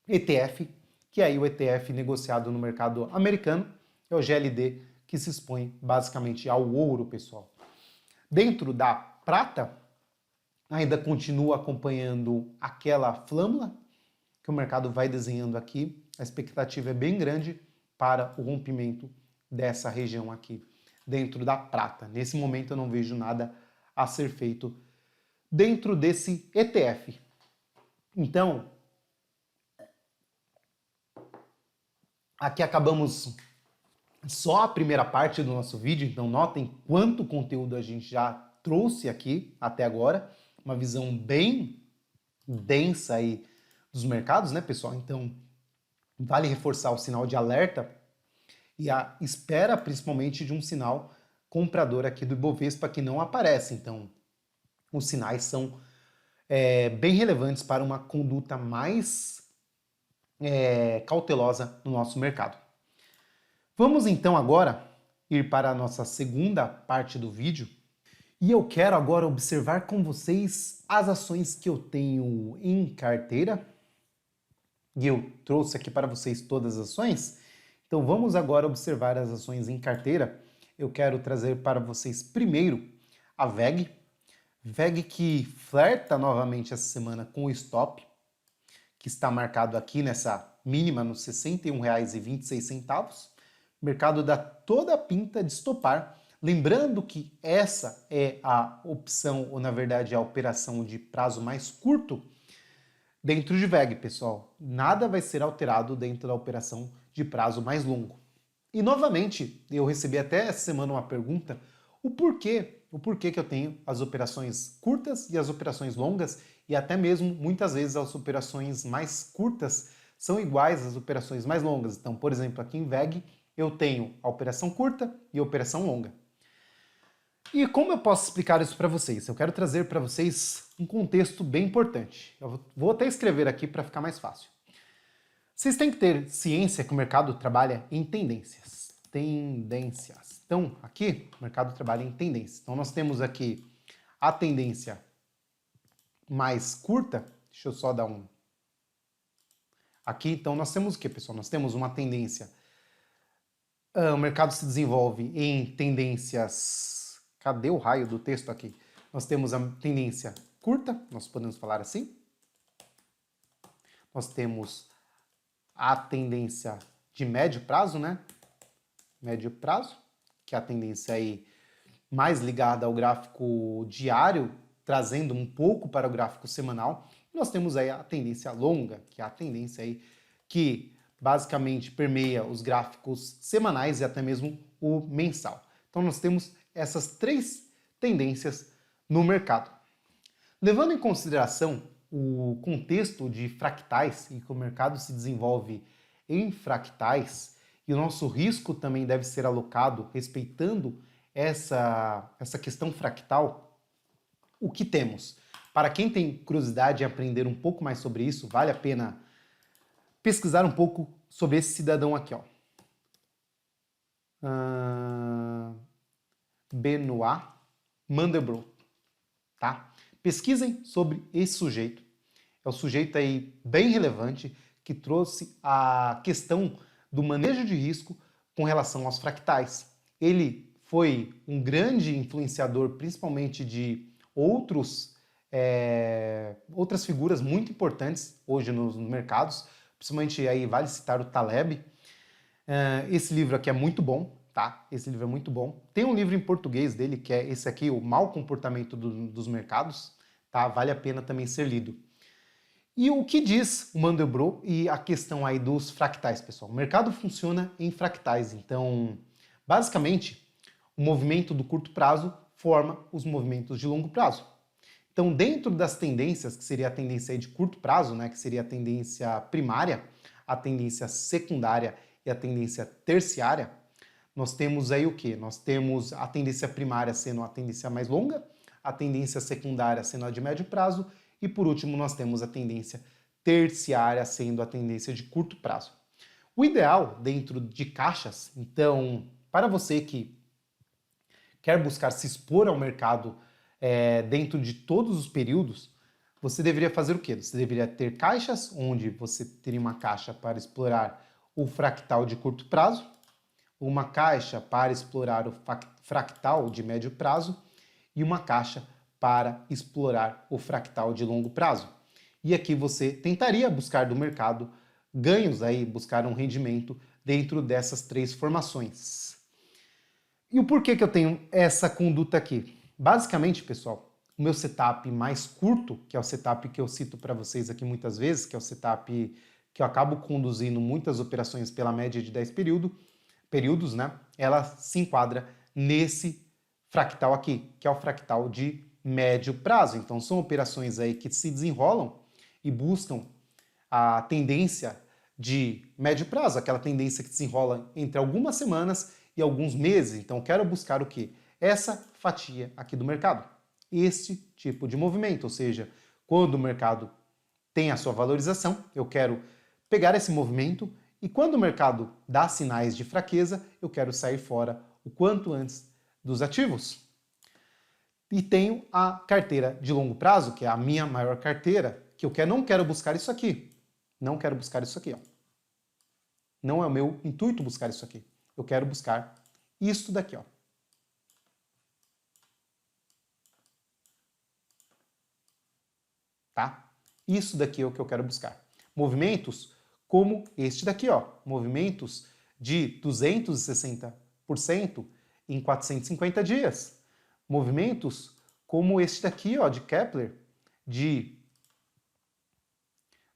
Speaker 1: ETF, que é aí o ETF negociado no mercado americano, é o GLD, que se expõe basicamente ao ouro, pessoal. Dentro da prata, ainda continua acompanhando aquela flâmula que o mercado vai desenhando aqui. A expectativa é bem grande para o rompimento dessa região aqui dentro da prata. Nesse momento eu não vejo nada a ser feito dentro desse ETF. Então, aqui acabamos só a primeira parte do nosso vídeo, então notem quanto conteúdo a gente já trouxe aqui até agora. Uma visão bem densa aí dos mercados, né, pessoal? Então, vale reforçar o sinal de alerta e a espera, principalmente, de um sinal comprador aqui do Ibovespa que não aparece. Então, os sinais são bem relevantes para uma conduta mais cautelosa no nosso mercado. Vamos então agora ir para a nossa segunda parte do vídeo e eu quero agora observar com vocês as ações que eu tenho em carteira. E eu trouxe aqui para vocês todas as ações. Então vamos agora observar as ações em carteira. Eu quero trazer para vocês primeiro a VEG. VEG que flerta novamente essa semana com o stop, que está marcado aqui nessa mínima nos R$ 61,26. O mercado dá toda a pinta de estopar. Lembrando que essa é a opção, ou na verdade a operação de prazo mais curto dentro de VEG, pessoal. Nada vai ser alterado dentro da operação de prazo mais longo. E novamente, eu recebi até essa semana uma pergunta, o porquê que eu tenho as operações curtas e as operações longas, e até mesmo, muitas vezes, as operações mais curtas são iguais às operações mais longas. Então, por exemplo, aqui em VEG, eu tenho a operação curta e a operação longa. E como eu posso explicar isso para vocês? Eu quero trazer para vocês um contexto bem importante. Eu vou até escrever aqui para ficar mais fácil. Vocês têm que ter ciência que o mercado trabalha em tendências. Tendências. Então, aqui, o mercado trabalha em tendências. Então, nós temos aqui a tendência mais curta. Deixa eu só dar um... Aqui, então, nós temos o que, pessoal? Nós temos uma tendência... O mercado se desenvolve em tendências... Cadê o raio do texto aqui? Nós temos a tendência curta, nós podemos falar assim. Nós temos a tendência de médio prazo, né? Médio prazo, que é a tendência aí mais ligada ao gráfico diário, trazendo um pouco para o gráfico semanal. E nós temos aí a tendência longa, que é a tendência aí que basicamente permeia os gráficos semanais e até mesmo o mensal. Então nós temos essas três tendências no mercado. Levando em consideração o contexto de fractais e que o mercado se desenvolve em fractais e o nosso risco também deve ser alocado respeitando essa questão fractal, o que temos? Para quem tem curiosidade em aprender um pouco mais sobre isso, vale a pena pesquisar um pouco sobre esse cidadão aqui, ó. Benoit Mandelbrot, tá? Pesquisem sobre esse sujeito. É um sujeito aí bem relevante que trouxe a questão do manejo de risco com relação aos fractais. Ele foi um grande influenciador, principalmente de outras figuras muito importantes hoje nos mercados, principalmente aí vale citar o Taleb. Esse livro aqui é muito bom, tá? Esse livro é muito bom. Tem um livro em português dele, que é esse aqui, O Mau Comportamento dos Mercados, tá? Vale a pena também ser lido. E o que diz o Mandelbrot e a questão aí dos fractais, pessoal? O mercado funciona em fractais, então, basicamente, o movimento do curto prazo forma os movimentos de longo prazo. Então, dentro das tendências, que seria a tendência aí de curto prazo, né, que seria a tendência primária, a tendência secundária e a tendência terciária, nós temos aí o quê? Nós temos a tendência primária sendo a tendência mais longa, a tendência secundária sendo a de médio prazo, e por último nós temos a tendência terciária sendo a tendência de curto prazo. O ideal dentro de caixas, então, para você que quer buscar se expor ao mercado dentro de todos os períodos, você deveria fazer o quê? Você deveria ter caixas onde você teria uma caixa para explorar o fractal de curto prazo, uma caixa para explorar o fractal de médio prazo e uma caixa para explorar o fractal de longo prazo. E aqui você tentaria buscar do mercado ganhos aí, buscar um rendimento dentro dessas três formações. E o porquê que eu tenho essa conduta aqui? Basicamente, pessoal, o meu setup mais curto, que é o setup que eu cito para vocês aqui muitas vezes, que é o setup que eu acabo conduzindo muitas operações pela média de 10 períodos, né? Ela se enquadra nesse fractal aqui, que é o fractal de médio prazo. Então são operações aí que se desenrolam e buscam a tendência de médio prazo, aquela tendência que se desenrola entre algumas semanas e alguns meses. Então quero buscar o quê? Essa fatia aqui do mercado. Este tipo de movimento, ou seja, quando o mercado tem a sua valorização, eu quero pegar esse movimento e quando o mercado dá sinais de fraqueza, eu quero sair fora o quanto antes dos ativos. E tenho a carteira de longo prazo, que é a minha maior carteira, que eu não quero buscar isso aqui. Não quero buscar isso aqui, ó. Não é o meu intuito buscar isso aqui. Eu quero buscar isso daqui, ó. Tá? Isso daqui é o que eu quero buscar. Movimentos como este daqui, ó. Movimentos de 260% em 450 dias. Movimentos como este daqui, ó, de Kepler, de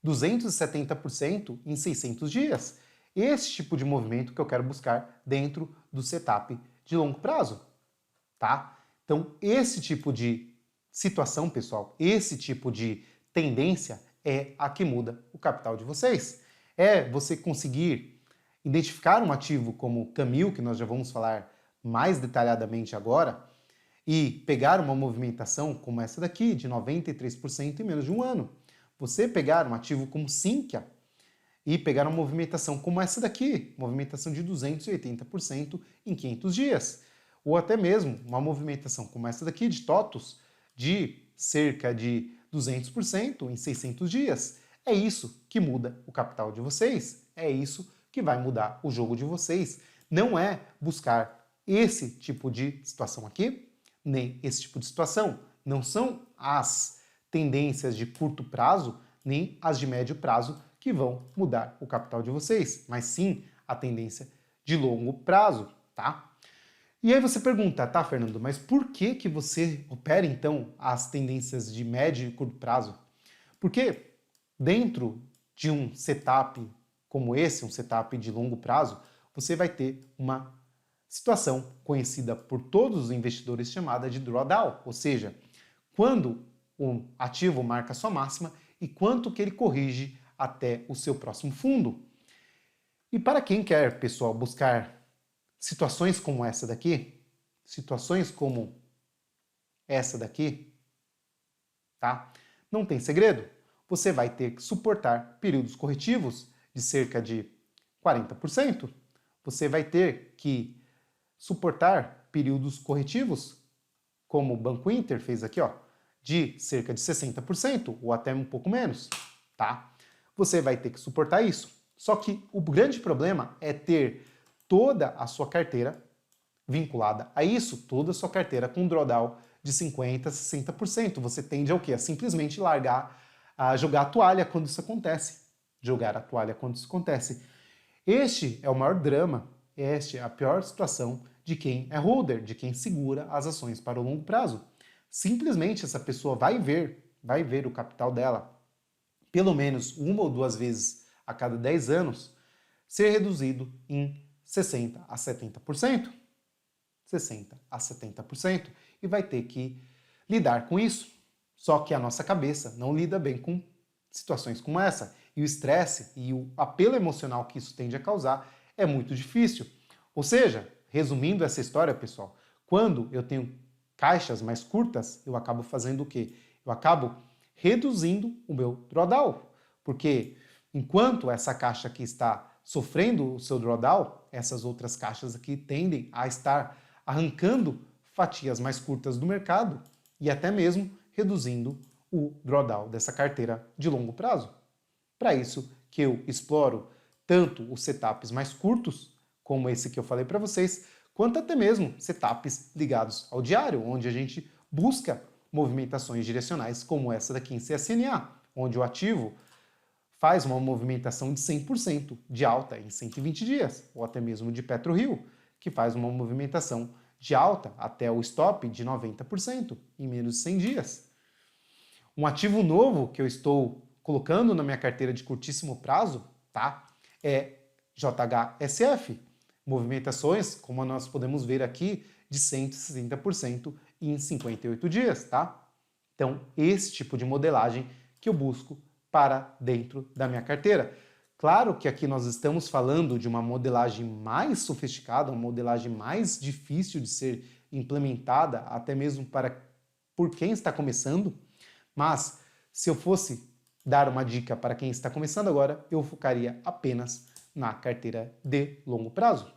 Speaker 1: 270% em 600 dias. Esse tipo de movimento que eu quero buscar dentro do setup de longo prazo, tá? Então, esse tipo de situação, pessoal, esse tipo de tendência é a que muda o capital de vocês. É você conseguir identificar um ativo como o Camil, que nós já vamos falar mais detalhadamente agora, e pegar uma movimentação como essa daqui, de 93% em menos de um ano. Você pegar um ativo como Sinqia e pegar uma movimentação como essa daqui, movimentação de 280% em 500 dias. Ou até mesmo uma movimentação como essa daqui de TOTUS, de cerca de 200% em 600 dias. É isso que muda o capital de vocês, é isso que vai mudar o jogo de vocês. Não é buscar esse tipo de situação aqui, nem esse tipo de situação. Não são as tendências de curto prazo, nem as de médio prazo que vão mudar o capital de vocês, mas sim a tendência de longo prazo, tá? E aí você pergunta, tá, Fernando, mas por que que você opera então as tendências de médio e curto prazo? Porque dentro de um setup como esse, um setup de longo prazo, você vai ter uma situação conhecida por todos os investidores chamada de drawdown, ou seja, quando o ativo marca sua máxima e quanto que ele corrige até o seu próximo fundo. E para quem quer, pessoal, buscar situações como essa daqui, situações como essa daqui, tá? Não tem segredo. Você vai ter que suportar períodos corretivos de cerca de 40%. Você vai ter que suportar períodos corretivos, como o Banco Inter fez aqui, ó, de cerca de 60% ou até um pouco menos, tá? Você vai ter que suportar isso. Só que o grande problema é ter toda a sua carteira vinculada a isso, toda a sua carteira com drawdown de 50%, 60%. Você tende ao quê? A simplesmente largar, a jogar a toalha quando isso acontece. Jogar a toalha quando isso acontece. Este é o maior drama, esta é a pior situação de quem é holder, de quem segura as ações para o longo prazo. Simplesmente essa pessoa vai ver o capital dela, pelo menos uma ou duas vezes a cada 10 anos, ser reduzido em 60% a 70%. 60% a 70%, e vai ter que lidar com isso. Só que a nossa cabeça não lida bem com situações como essa, e o estresse e o apelo emocional que isso tende a causar é muito difícil. Ou seja, resumindo essa história, pessoal, quando eu tenho caixas mais curtas, eu acabo fazendo o quê? Eu acabo reduzindo o meu drawdown, porque enquanto essa caixa aqui está sofrendo o seu drawdown, essas outras caixas aqui tendem a estar arrancando fatias mais curtas do mercado e até mesmo reduzindo o drawdown dessa carteira de longo prazo. Para isso que eu exploro tanto os setups mais curtos, como esse que eu falei para vocês, quanto até mesmo setups ligados ao diário, onde a gente busca movimentações direcionais como essa daqui em CSNA, onde o ativo faz uma movimentação de 100% de alta em 120 dias, ou até mesmo de PetroRio, que faz uma movimentação de alta até o stop de 90% em menos de 100 dias. Um ativo novo que eu estou colocando na minha carteira de curtíssimo prazo, tá? É JHSF. Movimentações, como nós podemos ver aqui, de 160% em 58 dias, tá? Então, esse tipo de modelagem que eu busco para dentro da minha carteira. Claro que aqui nós estamos falando de uma modelagem mais sofisticada, uma modelagem mais difícil de ser implementada, até mesmo por quem está começando, mas se eu fosse dar uma dica para quem está começando agora, eu focaria apenas na carteira de longo prazo,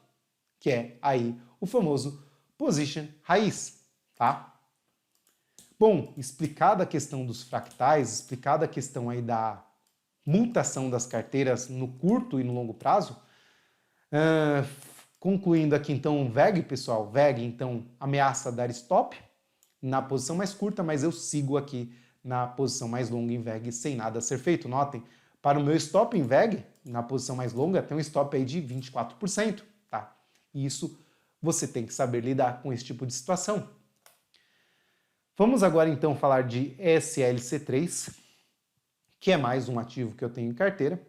Speaker 1: que é aí o famoso Position Raiz, tá? Bom, explicada a questão dos fractais, explicada a questão aí da mutação das carteiras no curto e no longo prazo, concluindo aqui então o VEG, pessoal, VEG então ameaça dar stop na posição mais curta, mas eu sigo aqui na posição mais longa em VEG sem nada a ser feito. Notem, para o meu stop em VEG, na posição mais longa, tem um stop aí de 24%, tá? E isso você tem que saber lidar com esse tipo de situação. Vamos agora então falar de SLC3, que é mais um ativo que eu tenho em carteira.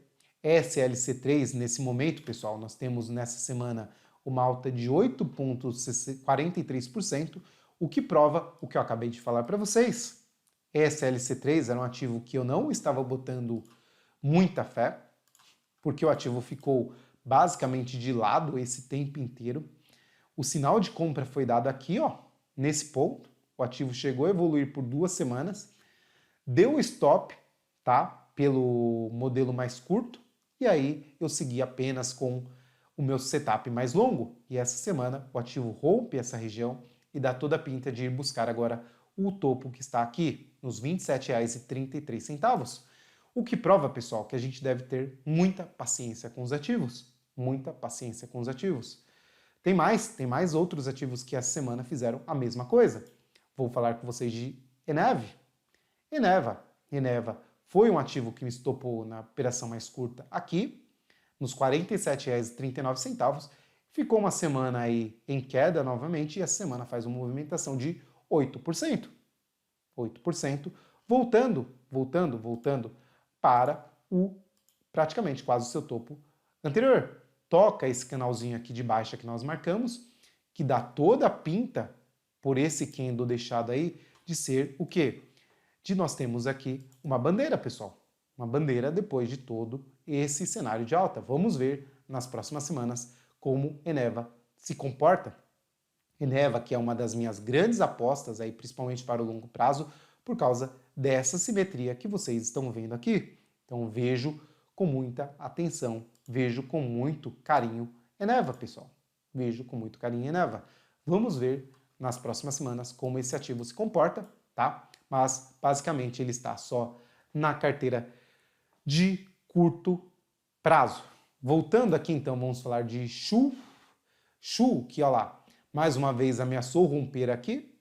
Speaker 1: SLC3, nesse momento, pessoal, nós temos nessa semana uma alta de 8,43%, o que prova o que eu acabei de falar para vocês. SLC3 era um ativo que eu não estava botando muita fé, porque o ativo ficou basicamente de lado esse tempo inteiro. O sinal de compra foi dado aqui, ó, nesse ponto. O ativo chegou a evoluir por 2 semanas, deu stop, tá? Pelo modelo mais curto, e aí eu segui apenas com o meu setup mais longo. E essa semana o ativo rompe essa região e dá toda a pinta de ir buscar agora o topo que está aqui, nos R$ 27,33. O que prova, pessoal, que a gente deve ter muita paciência com os ativos. Muita paciência com os ativos. Tem mais outros ativos que essa semana fizeram a mesma coisa. Vou falar com vocês de Eneva. Eneva foi um ativo que me estopou na operação mais curta aqui, nos R$ 47,39. Ficou uma semana aí em queda novamente e essa semana faz uma movimentação de 8%. 8%, voltando para praticamente quase o seu topo anterior. Toca esse canalzinho aqui de baixa que nós marcamos, que dá toda a pinta por esse candle deixado aí de ser o quê? De nós temos aqui uma bandeira, pessoal. Uma bandeira depois de todo esse cenário de alta. Vamos ver nas próximas semanas como Eneva se comporta. Eneva, que é uma das minhas grandes apostas aí, principalmente para o longo prazo, por causa dessa simetria que vocês estão vendo aqui. Então vejo com muita atenção, vejo com muito carinho Eneva, pessoal. Vejo com muito carinho Eneva. Vamos ver nas próximas semanas como esse ativo se comporta, tá? Mas basicamente ele está só na carteira de curto prazo. Voltando aqui então, vamos falar de Shu. Shu, que olha lá, mais uma vez ameaçou romper aqui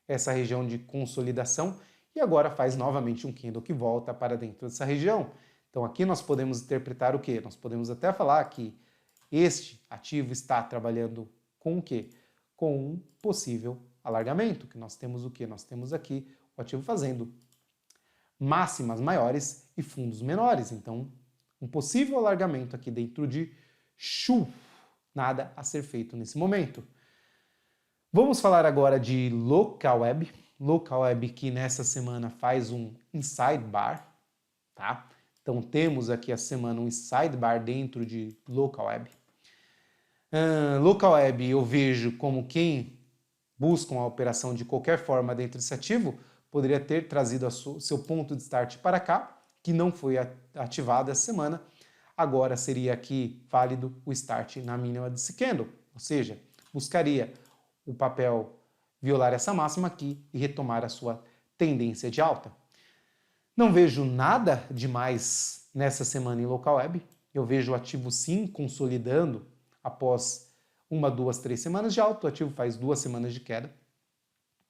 Speaker 1: essa região de consolidação e agora faz novamente um candle que volta para dentro dessa região. Então aqui nós podemos interpretar o quê? Nós podemos até falar que este ativo está trabalhando com o quê? Com um possível alargamento, que nós temos o quê? Nós temos aqui o ativo fazendo máximas maiores e fundos menores. Então, um possível alargamento aqui dentro de Shu. Nada a ser feito nesse momento. Vamos falar agora de Localweb. Localweb que nessa semana faz um inside bar, tá? Então temos aqui a semana um sidebar dentro de Localweb. Localweb eu vejo como quem busca uma operação de qualquer forma dentro desse ativo poderia ter trazido o seu ponto de start para cá, que não foi ativado essa semana. Agora seria aqui válido o start na mínima desse candle, ou seja, buscaria o papel violar essa máxima aqui e retomar a sua tendência de alta. Não vejo nada demais nessa semana em Localweb. Eu vejo o ativo sim consolidando após 1, 2, 3 semanas de alta. O ativo faz 2 semanas de queda.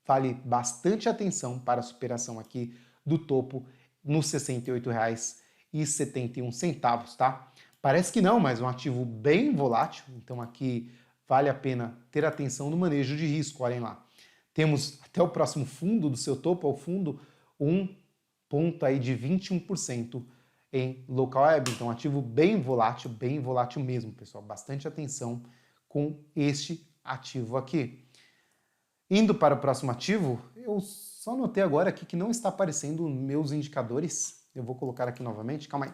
Speaker 1: Vale bastante atenção para a superação aqui do topo nos R$ 68,71, tá? Parece que não, mas é um ativo bem volátil. Então aqui vale a pena ter atenção no manejo de risco. Olhem lá. Temos até o próximo fundo do seu topo, ao fundo, ponto aí de 21% em Localweb. Então, ativo bem volátil mesmo, pessoal. Bastante atenção com este ativo aqui. Indo para o próximo ativo, eu só notei agora aqui que não está aparecendo meus indicadores. Eu vou colocar aqui novamente, calma aí.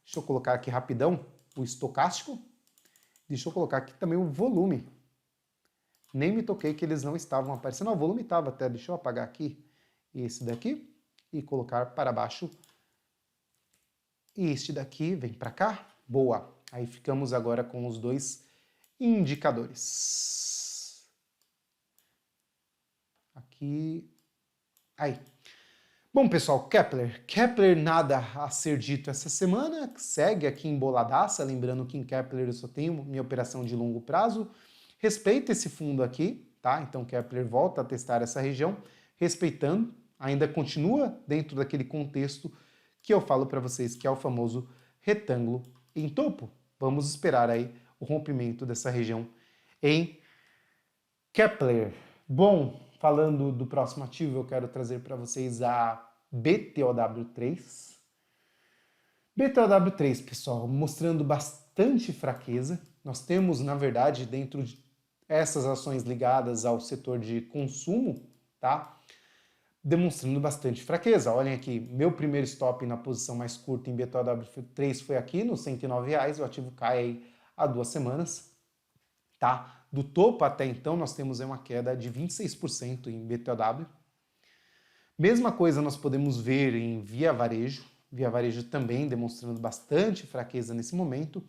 Speaker 1: Deixa eu colocar aqui rapidão o estocástico. Deixa eu colocar aqui também o volume. Nem me toquei que eles não estavam aparecendo. O volume estava até, deixa eu apagar aqui esse daqui e colocar para baixo. E este daqui vem para cá. Boa. Aí ficamos agora com os dois indicadores. Aqui. Aí. Bom, pessoal, Kepler. Kepler nada a ser dito essa semana. Segue aqui emboladaça. Lembrando que em Kepler eu só tenho minha operação de longo prazo. Respeita esse fundo aqui, tá? Então Kepler volta a testar essa região, respeitando, ainda continua dentro daquele contexto que eu falo para vocês que é o famoso retângulo em topo. Vamos esperar aí o rompimento dessa região em Kepler. Bom, falando do próximo ativo, eu quero trazer para vocês a BTOW3. BTOW3, pessoal, mostrando bastante fraqueza. Nós temos, na verdade, dentro de essas ações ligadas ao setor de consumo, tá? Demonstrando bastante fraqueza. Olhem aqui, meu primeiro stop na posição mais curta em BTOW3 foi aqui, nos R$ 109, o ativo cai aí há 2 semanas, tá? Do topo até então, nós temos aí uma queda de 26% em BTOW. Mesma coisa nós podemos ver em Via Varejo. Via Varejo também demonstrando bastante fraqueza nesse momento.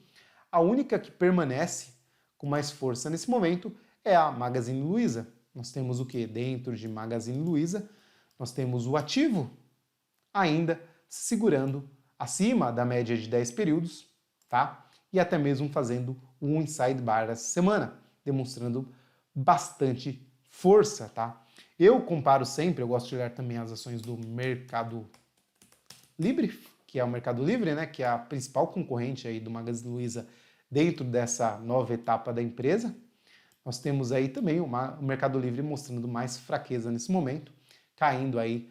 Speaker 1: A única que permanece com mais força nesse momento é a Magazine Luiza. Nós temos o que? Dentro de Magazine Luiza, nós temos o ativo ainda se segurando acima da média de 10 períodos, tá? E até mesmo fazendo um inside bar essa semana, demonstrando bastante força, tá? Eu comparo sempre, eu gosto de olhar também as ações do Mercado Livre, que é o Mercado Livre, né? Que é a principal concorrente aí do Magazine Luiza dentro dessa nova etapa da empresa. Nós temos aí também o Mercado Livre mostrando mais fraqueza nesse momento, caindo aí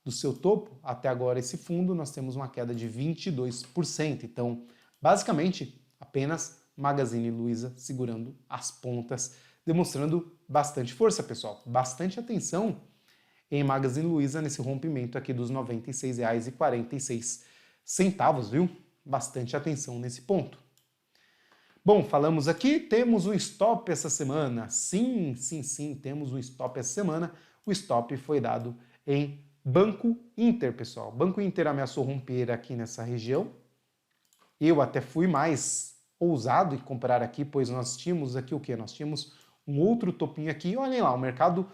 Speaker 1: do seu topo até agora esse fundo, nós temos uma queda de 22%. Então, basicamente, apenas Magazine Luiza segurando as pontas, demonstrando bastante força, pessoal. Bastante atenção em Magazine Luiza nesse rompimento aqui dos R$ 96,46, viu? Bastante atenção nesse ponto. Bom, falamos aqui, temos um stop essa semana. Sim, temos um stop essa semana. O stop foi dado em Banco Inter, pessoal. Banco Inter ameaçou romper aqui nessa região. Eu até fui mais ousado em comprar aqui, pois nós tínhamos aqui o quê? Nós tínhamos um outro topinho aqui. Olhem lá, o mercado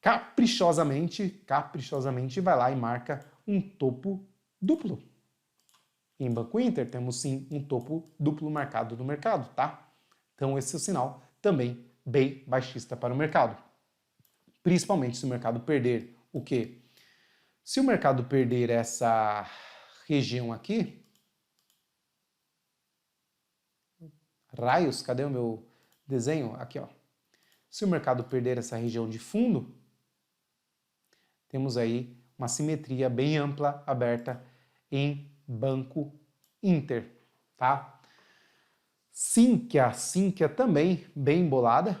Speaker 1: caprichosamente vai lá e marca um topo duplo. Em Banco Inter temos sim um topo duplo marcado no mercado, tá? Então esse é o sinal também bem baixista para o mercado. Principalmente se o mercado perder o quê? Se o mercado perder essa região aqui, raios, cadê o meu desenho? Aqui, ó. Se o mercado perder essa região de fundo, temos aí uma simetria bem ampla, aberta em Banco Inter, tá? Sinqia também bem embolada.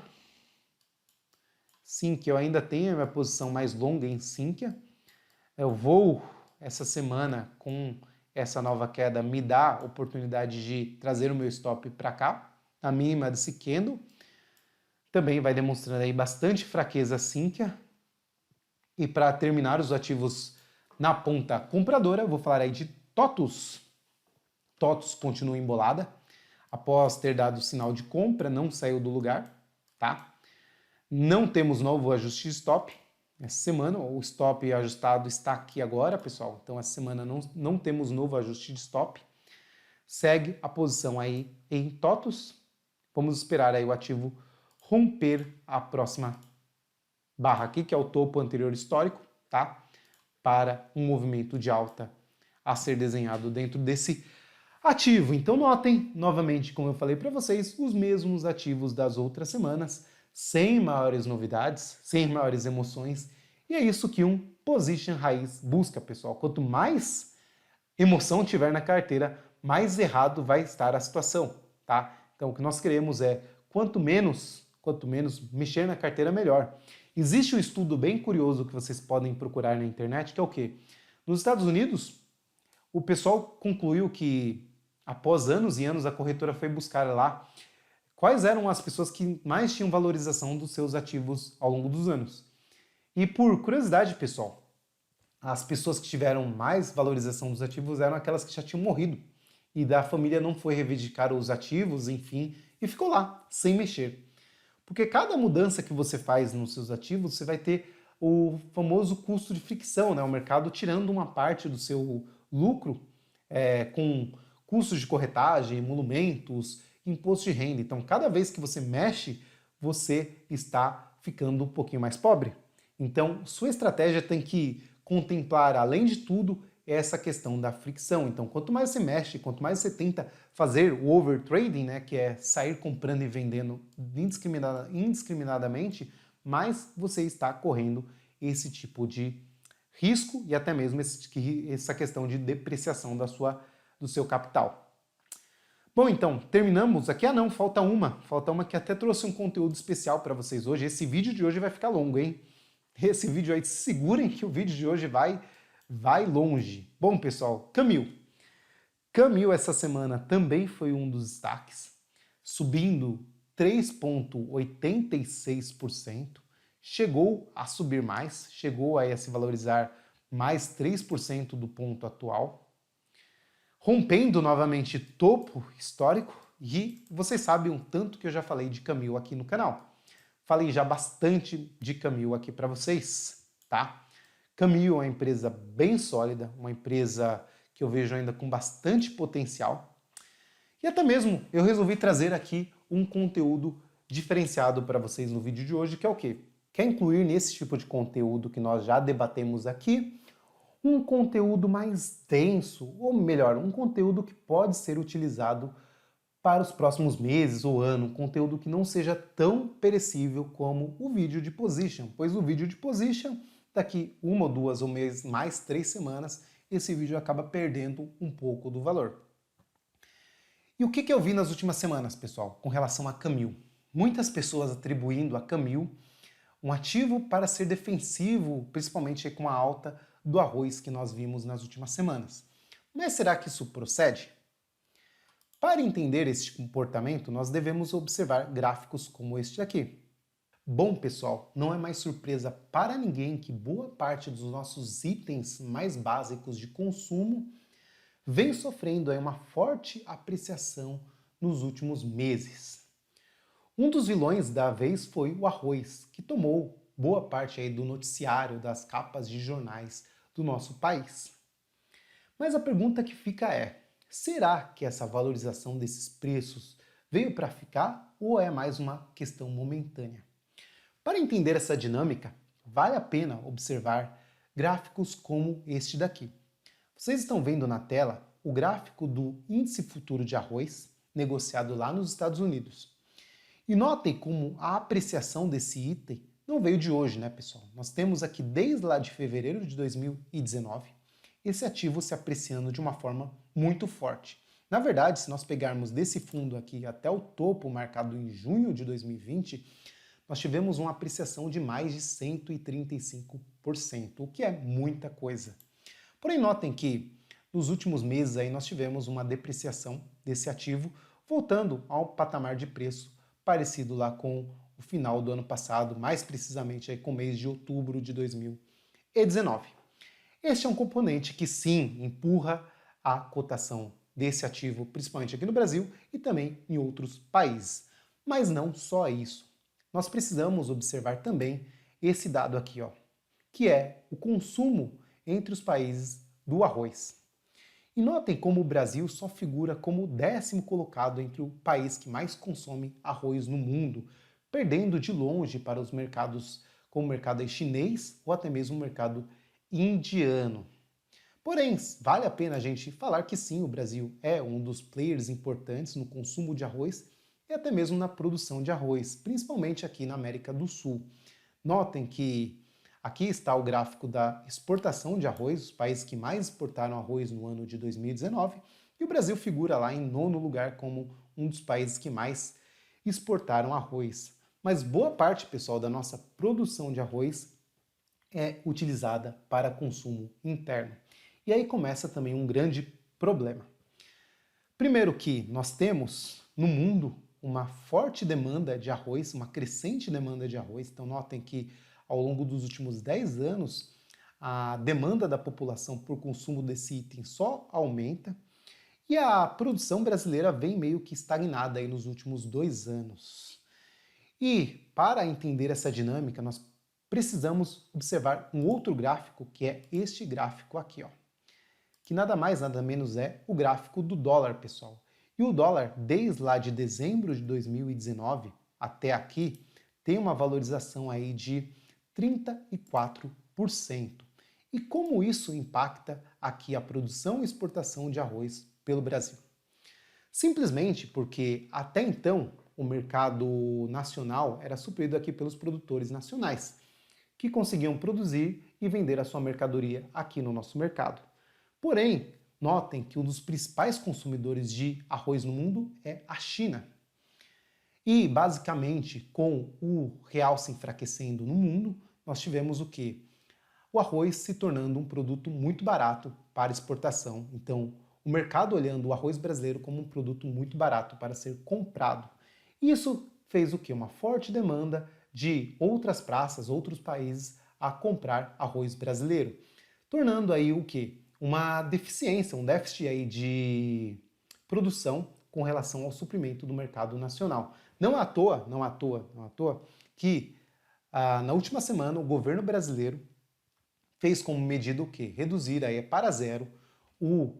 Speaker 1: Sinqia, eu ainda tenho a minha posição mais longa em Sinqia. Eu vou, essa semana, com essa nova queda, me dá a oportunidade de trazer o meu stop para cá, a mínima desse candle. Também vai demonstrando aí bastante fraqueza Sinqia. E para terminar os ativos na ponta compradora, eu vou falar aí de TOTUS. TOTUS continua embolada. Após ter dado sinal de compra, não saiu do lugar, tá? Não temos novo ajuste de stop essa semana. O stop ajustado está aqui agora, pessoal. Então, essa semana não temos novo ajuste de stop. Segue a posição aí em TOTUS. Vamos esperar aí o ativo romper a próxima barra aqui, que é o topo anterior histórico, tá? Para um movimento de alta a ser desenhado dentro desse ativo. Então notem, novamente, como eu falei para vocês, os mesmos ativos das outras semanas, sem maiores novidades, sem maiores emoções. E é isso que um position raiz busca, pessoal. Quanto mais emoção tiver na carteira, mais errado vai estar a situação, tá? Então o que nós queremos é, quanto menos mexer na carteira, melhor. Existe um estudo bem curioso que vocês podem procurar na internet, que é o quê? Nos Estados Unidos, o pessoal concluiu que, após anos e anos, a corretora foi buscar lá quais eram as pessoas que mais tinham valorização dos seus ativos ao longo dos anos. E por curiosidade, pessoal, as pessoas que tiveram mais valorização dos ativos eram aquelas que já tinham morrido. E da família não foi reivindicar os ativos, enfim, e ficou lá, sem mexer. Porque cada mudança que você faz nos seus ativos, você vai ter o famoso custo de fricção, né? O mercado tirando uma parte do seu lucro com custos de corretagem, emolumentos, imposto de renda. Então, cada vez que você mexe, você está ficando um pouquinho mais pobre. Então, sua estratégia tem que contemplar, além de tudo, essa questão da fricção. Então, quanto mais você mexe, quanto mais você tenta fazer o overtrading, né, que é sair comprando e vendendo indiscriminadamente, mais você está correndo esse tipo de risco e até mesmo essa questão de depreciação do seu capital. Bom, então, terminamos aqui. Não, falta uma que até trouxe um conteúdo especial para vocês hoje. Esse vídeo de hoje vai ficar longo, hein? Esse vídeo aí, segurem que o vídeo de hoje vai longe. Bom, pessoal, Camil essa semana também foi um dos destaques, subindo 3,86%, chegou a subir mais, chegou a se valorizar mais 3% do ponto atual, rompendo novamente topo histórico, e vocês sabem um tanto que eu já falei de Camil aqui no canal. Falei já bastante de Camil aqui para vocês, tá? Camil é uma empresa bem sólida, uma empresa que eu vejo ainda com bastante potencial. E até mesmo eu resolvi trazer aqui um conteúdo diferenciado para vocês no vídeo de hoje, que é o quê? Quer incluir nesse tipo de conteúdo que nós já debatemos aqui, um conteúdo mais denso, ou melhor, um conteúdo que pode ser utilizado para os próximos meses ou ano, um conteúdo que não seja tão perecível como o vídeo de position, pois o vídeo de position, daqui 1 ou 2 ou mais 3 semanas, esse vídeo acaba perdendo um pouco do valor. E o que eu vi nas últimas semanas, pessoal, com relação a Camil? Muitas pessoas atribuindo a Camil um ativo para ser defensivo, principalmente com a alta do arroz que nós vimos nas últimas semanas. Mas será que isso procede? Para entender este comportamento, nós devemos observar gráficos como este aqui. Bom, pessoal, não é mais surpresa para ninguém que boa parte dos nossos itens mais básicos de consumo vem sofrendo aí uma forte apreciação nos últimos meses. Um dos vilões da vez foi o arroz, que tomou boa parte aí do noticiário das capas de jornais do nosso país. Mas a pergunta que fica é: será que essa valorização desses preços veio para ficar ou é mais uma questão momentânea? Para entender essa dinâmica, vale a pena observar gráficos como este daqui. Vocês estão vendo na tela o gráfico do índice futuro de arroz negociado lá nos Estados Unidos. E notem como a apreciação desse item não veio de hoje, né, pessoal? Nós temos aqui desde lá de fevereiro de 2019 esse ativo se apreciando de uma forma muito forte. Na verdade, se nós pegarmos desse fundo aqui até o topo marcado em junho de 2020, nós tivemos uma apreciação de mais de 135%, o que é muita coisa. Porém, notem que nos últimos meses aí nós tivemos uma depreciação desse ativo, voltando ao patamar de preço parecido lá com o final do ano passado, mais precisamente aí com o mês de outubro de 2019. Este é um componente que sim empurra a cotação desse ativo, principalmente aqui no Brasil e também em outros países. Mas não só isso. Nós precisamos observar também esse dado aqui, ó, que é o consumo entre os países do arroz. E notem como o Brasil só figura como o 10º colocado entre o país que mais consome arroz no mundo, perdendo de longe para os mercados como o mercado chinês ou até mesmo o mercado indiano. Porém, vale a pena a gente falar que sim, o Brasil é um dos players importantes no consumo de arroz e até mesmo na produção de arroz, principalmente aqui na América do Sul. Notem que aqui está o gráfico da exportação de arroz, os países que mais exportaram arroz no ano de 2019, e o Brasil figura lá em 9º lugar como um dos países que mais exportaram arroz. Mas boa parte, pessoal, da nossa produção de arroz é utilizada para consumo interno. E aí começa também um grande problema. Primeiro que nós temos no mundo uma forte demanda de arroz, uma crescente demanda de arroz. Então notem que ao longo dos últimos 10 anos a demanda da população por consumo desse item só aumenta e a produção brasileira vem meio que estagnada aí nos últimos 2 anos. E para entender essa dinâmica, nós precisamos observar um outro gráfico, que é este gráfico aqui, ó, que nada mais, nada menos é o gráfico do dólar, pessoal. E o dólar, desde lá de dezembro de 2019 até aqui, tem uma valorização aí de 34%. E como isso impacta aqui a produção e exportação de arroz pelo Brasil? Simplesmente porque até então o mercado nacional era suprido aqui pelos produtores nacionais, que conseguiam produzir e vender a sua mercadoria aqui no nosso mercado. Porém, notem que um dos principais consumidores de arroz no mundo é a China. E, basicamente, com o real se enfraquecendo no mundo, nós tivemos o quê? O arroz se tornando um produto muito barato para exportação. Então, o mercado olhando o arroz brasileiro como um produto muito barato para ser comprado. Isso fez o quê? Uma forte demanda de outras praças, outros países a comprar arroz brasileiro, tornando aí o quê? Uma deficiência, um déficit aí de produção com relação ao suprimento do mercado nacional. Não à toa que na última semana o governo brasileiro fez como medida o quê? Reduzir aí para zero o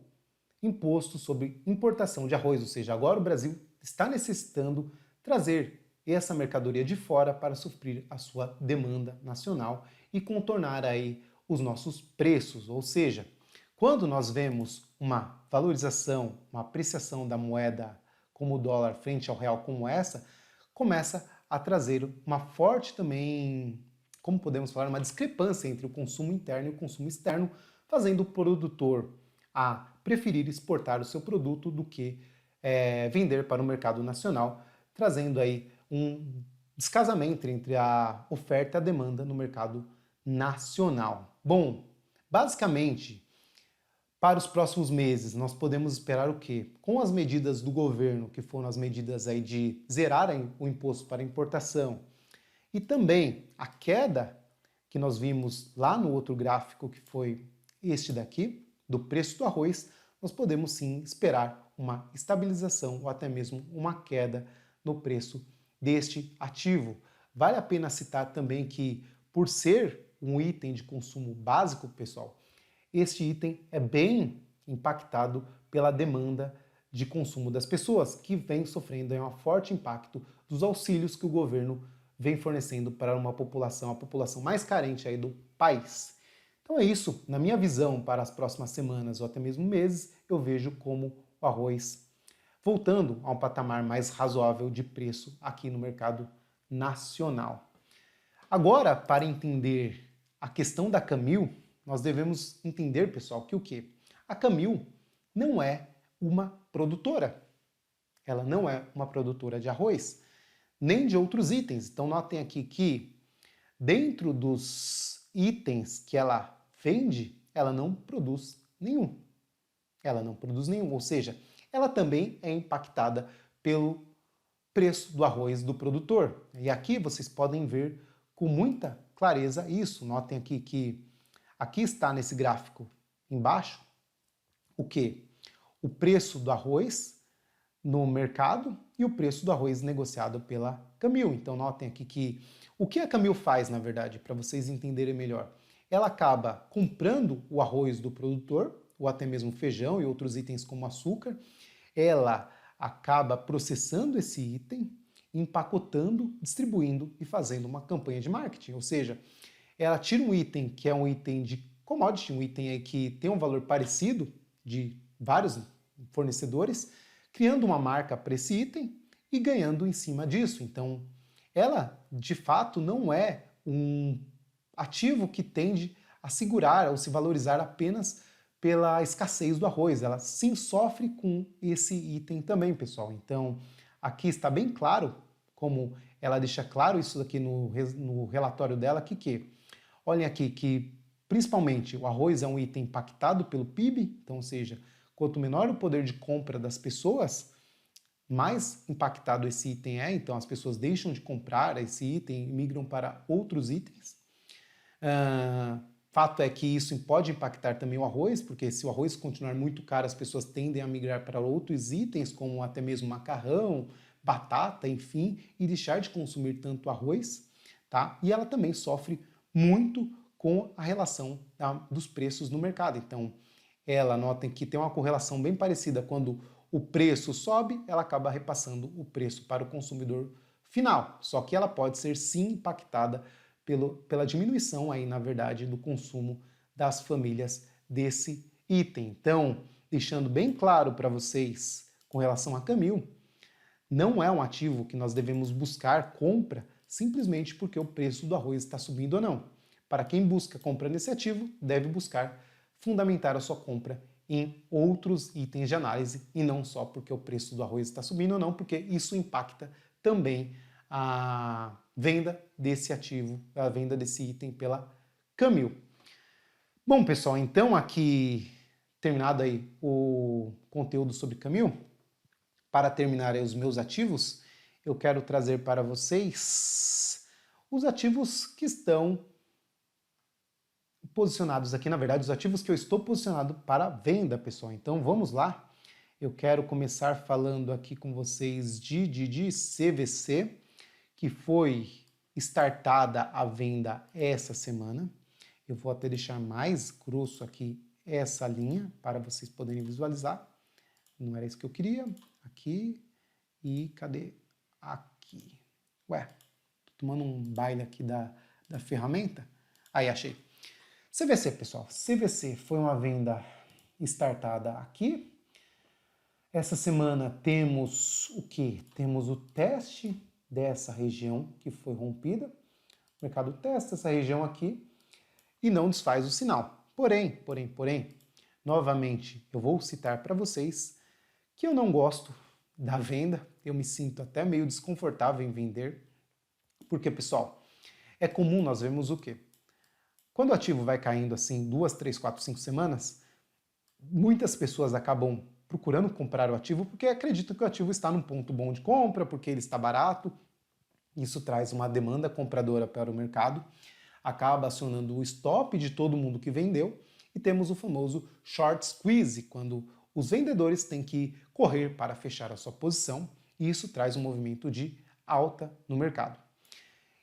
Speaker 1: imposto sobre importação de arroz, ou seja, agora o Brasil está necessitando trazer essa mercadoria de fora para suprir a sua demanda nacional e contornar aí os nossos preços, ou seja, quando nós vemos uma valorização, uma apreciação da moeda como o dólar frente ao real como essa, começa a trazer uma forte também, como podemos falar, uma discrepância entre o consumo interno e o consumo externo, fazendo o produtor a preferir exportar o seu produto do que vender para o mercado nacional, trazendo aí um descasamento entre a oferta e a demanda no mercado nacional. Bom, basicamente, para os próximos meses, nós podemos esperar o quê? Com as medidas do governo, que foram as medidas aí de zerarem o imposto para importação, E também a queda que nós vimos lá no outro gráfico, que foi este daqui, do preço do arroz, nós podemos sim esperar uma estabilização ou até mesmo uma queda no preço deste ativo. Vale a pena citar também que, por ser um item de consumo básico, pessoal, este item é bem impactado pela demanda de consumo das pessoas, que vem sofrendo um forte impacto dos auxílios que o governo vem fornecendo para a população mais carente aí do país. Então é isso, na minha visão para as próximas semanas ou até mesmo meses, eu vejo como o arroz voltando a um patamar mais razoável de preço aqui no mercado nacional. Agora, para entender a questão da Camil, nós devemos entender, pessoal, que o quê? A Camil não é uma produtora. Ela não é uma produtora de arroz, nem de outros itens. Então notem aqui que dentro dos itens que ela vende, ela não produz nenhum. Ela não produz nenhum, ou seja, ela também é impactada pelo preço do arroz do produtor. E aqui vocês podem ver com muita clareza isso. Notem aqui que aqui está nesse gráfico embaixo o que? O preço do arroz no mercado e o preço do arroz negociado pela Camil. Então notem aqui que o que a Camil faz, na verdade, para vocês entenderem melhor, ela acaba comprando o arroz do produtor, ou até mesmo feijão e outros itens como açúcar, ela acaba processando esse item, empacotando, distribuindo e fazendo uma campanha de marketing. Ou seja, ela tira um item que é um item de commodity, um item aí que tem um valor parecido de vários fornecedores, criando uma marca para esse item e ganhando em cima disso. Então, ela, de fato, não é um ativo que tende a segurar ou se valorizar apenas pela escassez do arroz. Ela sim sofre com esse item também, pessoal. Então, aqui está bem claro, como ela deixa claro isso aqui no relatório dela, que olhem aqui que, principalmente, o arroz é um item impactado pelo PIB, então, ou seja, quanto menor o poder de compra das pessoas, mais impactado esse item é, então as pessoas deixam de comprar esse item e migram para outros itens. Fato é que isso pode impactar também o arroz, porque se o arroz continuar muito caro, as pessoas tendem a migrar para outros itens, como até mesmo macarrão, batata, enfim, e deixar de consumir tanto arroz, tá? E ela também sofre muito com a relação dos preços no mercado. Então, ela, notem que tem uma correlação bem parecida. Quando o preço sobe, ela acaba repassando o preço para o consumidor final. Só que ela pode ser sim impactada pela diminuição aí, na verdade, do consumo das famílias desse item. Então, deixando bem claro para vocês com relação a Camil, não é um ativo que nós devemos buscar compra simplesmente porque o preço do arroz está subindo ou não. Para quem busca compra nesse ativo, deve buscar fundamentar a sua compra em outros itens de análise e não só porque o preço do arroz está subindo ou não, porque isso impacta também a venda desse ativo, a venda desse item pela Camil. Bom, pessoal, então aqui terminado aí o conteúdo sobre Camil, para terminar aí os meus ativos, eu quero trazer para vocês os ativos que estão posicionados aqui, na verdade, os ativos que eu estou posicionado para venda, pessoal. Então vamos lá. Eu quero começar falando aqui com vocês de CVC, que foi startada a venda essa semana. Eu vou até deixar mais grosso aqui essa linha para vocês poderem visualizar. Não era isso que eu queria. Aqui e cadê? Aqui. Ué, tô tomando um baile aqui da ferramenta. Aí, achei. CVC, pessoal. CVC foi uma venda startada aqui. Essa semana temos o que? Temos o teste dessa região que foi rompida. O mercado testa essa região aqui e não desfaz o sinal. Porém, novamente eu vou citar para vocês que eu não gosto da venda, eu me sinto até meio desconfortável em vender, porque, pessoal, é comum nós vermos o quê? Quando o ativo vai caindo assim 2, 3, 4, 5 semanas, muitas pessoas acabam procurando comprar o ativo porque acreditam que o ativo está num ponto bom de compra, porque ele está barato. Isso traz uma demanda compradora para o mercado, acaba acionando o stop de todo mundo que vendeu e temos o famoso short squeeze, quando os vendedores têm que correr para fechar a sua posição e isso traz um movimento de alta no mercado.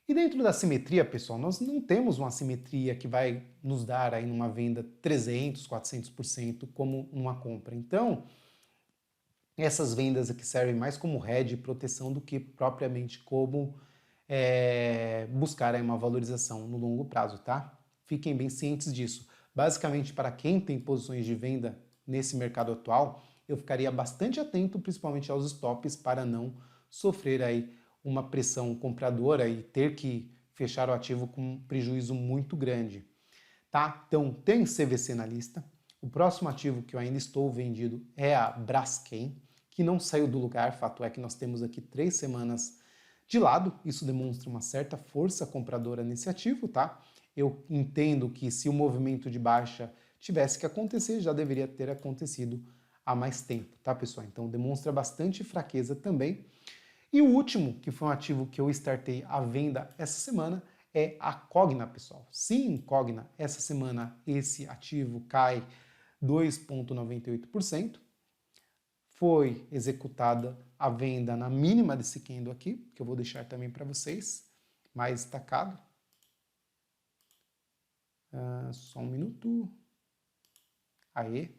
Speaker 1: E dentro da simetria, pessoal, nós não temos uma simetria que vai nos dar aí numa venda 300, 400% como numa compra. Então, essas vendas aqui servem mais como hedge e proteção do que propriamente como buscar aí uma valorização no longo prazo, tá? Fiquem bem cientes disso. Basicamente, para quem tem posições de venda nesse mercado atual, eu ficaria bastante atento, principalmente aos stops, para não sofrer aí uma pressão compradora e ter que fechar o ativo com um prejuízo muito grande, tá? Então, tem CVC na lista. O próximo ativo que eu ainda estou vendido é a Braskem, que não saiu do lugar. Fato é que nós temos aqui 3 semanas de lado. Isso demonstra uma certa força compradora nesse ativo, tá? Eu entendo que se o movimento de baixa tivesse que acontecer, já deveria ter acontecido há mais tempo, tá, pessoal? Então demonstra bastante fraqueza também. E o último, que foi um ativo que eu startei a venda essa semana, é a Cogna, pessoal. Sim, Cogna, essa semana esse ativo cai 2,98%. Foi executada a venda na mínima desse candle aqui, que eu vou deixar também para vocês, mais destacado. Só um minuto. Aê.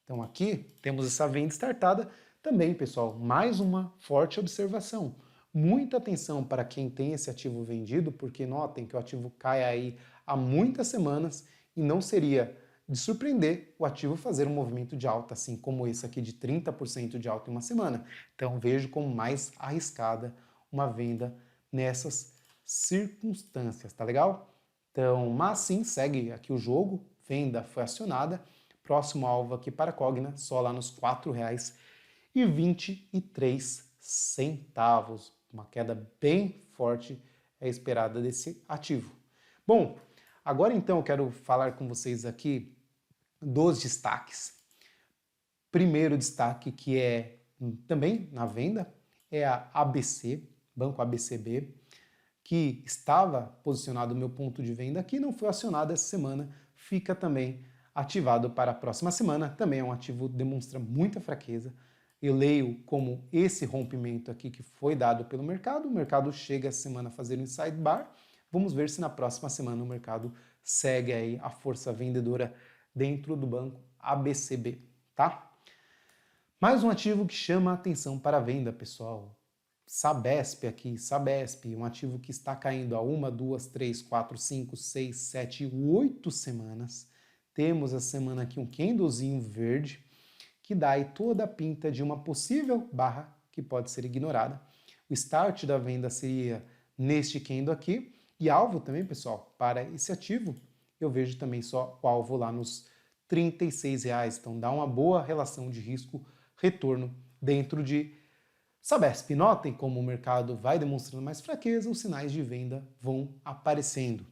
Speaker 1: Então aqui temos essa venda startada. Também, pessoal, mais uma forte observação. Muita atenção para quem tem esse ativo vendido, porque notem que o ativo cai aí há muitas semanas e não seria de surpreender o ativo fazer um movimento de alta, assim como esse aqui de 30% de alta em uma semana. Então vejo como mais arriscada uma venda nessas circunstâncias, tá legal? Então, mas sim, segue aqui o jogo, venda foi acionada, próximo alvo aqui para a Cogna, só lá nos R$ 4,23. Uma queda bem forte é esperada desse ativo. Bom, agora então eu quero falar com vocês aqui dos destaques. Primeiro destaque que é também na venda é a ABC, Banco ABCB, que estava posicionado no meu ponto de venda aqui, não foi acionado essa semana, fica também ativado para a próxima semana. Também é um ativo que demonstra muita fraqueza. Eu leio como esse rompimento aqui que foi dado pelo mercado. O mercado chega essa semana a fazer um sidebar. Vamos ver se na próxima semana o mercado segue aí a força vendedora dentro do banco ABCB, tá? Mais um ativo que chama a atenção para a venda, pessoal. Sabesp aqui, Sabesp, um ativo que está caindo há 1, 2, 3, 4, 5, 6, 7, 8 semanas. Temos a semana aqui um candlezinho verde, que dá aí toda a pinta de uma possível barra que pode ser ignorada. O start da venda seria neste candle aqui, e alvo também, pessoal, para esse ativo, eu vejo também só o alvo lá nos R$ 36, então dá uma boa relação de risco-retorno dentro de Sabesp. Notem como o mercado vai demonstrando mais fraqueza, os sinais de venda vão aparecendo.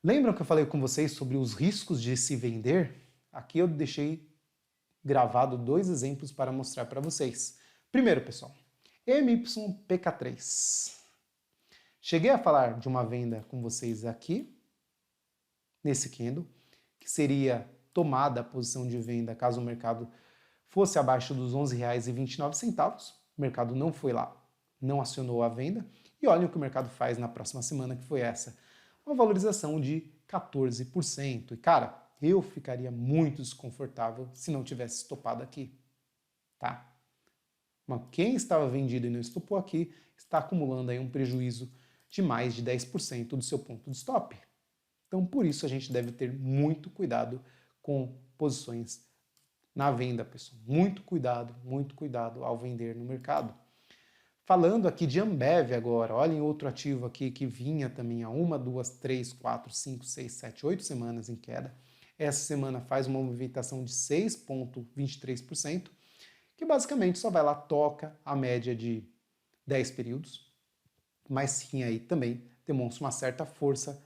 Speaker 1: Lembram que eu falei com vocês sobre os riscos de se vender? Aqui eu deixei gravado 2 exemplos para mostrar para vocês. Primeiro, pessoal, MYPK3. Cheguei a falar de uma venda com vocês aqui, nesse candle, que seria tomada a posição de venda caso o mercado fosse abaixo dos R$ 11,29. O mercado não foi lá, não acionou a venda. E olhem o que o mercado faz na próxima semana, que foi essa. Uma valorização de 14%. E, cara, eu ficaria muito desconfortável se não tivesse estopado aqui, tá? Mas quem estava vendido e não estopou aqui está acumulando aí um prejuízo de mais de 10% do seu ponto de stop. Então, por isso, a gente deve ter muito cuidado com posições na venda, pessoal. Muito cuidado ao vender no mercado. Falando aqui de Ambev agora, olhem outro ativo aqui que vinha também há 1, 2, 3, 4, 5, 6, 7, 8 semanas em queda. Essa semana faz uma movimentação de 6,23%, que basicamente só vai lá, toca a média de 10 períodos, mas sim aí também demonstra uma certa força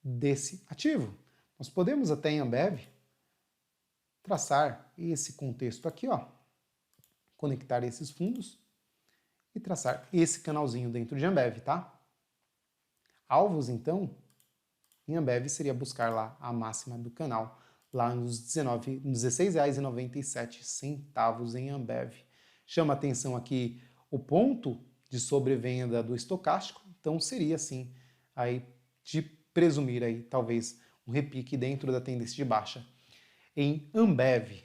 Speaker 1: desse ativo. Nós podemos até em Ambev traçar esse contexto aqui, ó, conectar esses fundos e traçar esse canalzinho dentro de Ambev, tá? Alvos, então, em Ambev seria buscar lá a máxima do canal, lá nos R$16,97 em Ambev. Chama atenção aqui o ponto de sobrevenda do estocástico, então seria assim, aí de presumir aí talvez um repique dentro da tendência de baixa em Ambev.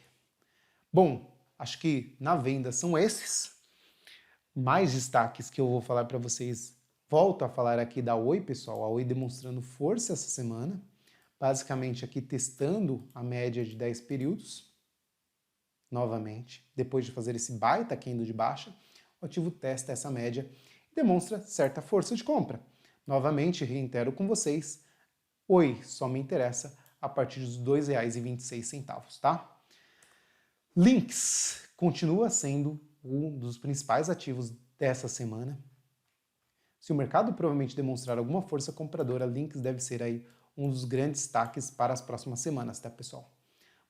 Speaker 1: Bom, acho que na venda são esses. Mais destaques que eu vou falar para vocês. Volto a falar aqui da Oi, pessoal. A Oi demonstrando força essa semana. Basicamente aqui testando a média de 10 períodos. Novamente, depois de fazer esse baita candle de baixa, o ativo testa essa média e demonstra certa força de compra. Novamente, reitero com vocês, Oi só me interessa a partir dos R$ 2,26, tá? Lynx continua sendo um dos principais ativos dessa semana. Se o mercado provavelmente demonstrar alguma força compradora, Lynx deve ser aí um dos grandes destaques para as próximas semanas, tá, pessoal?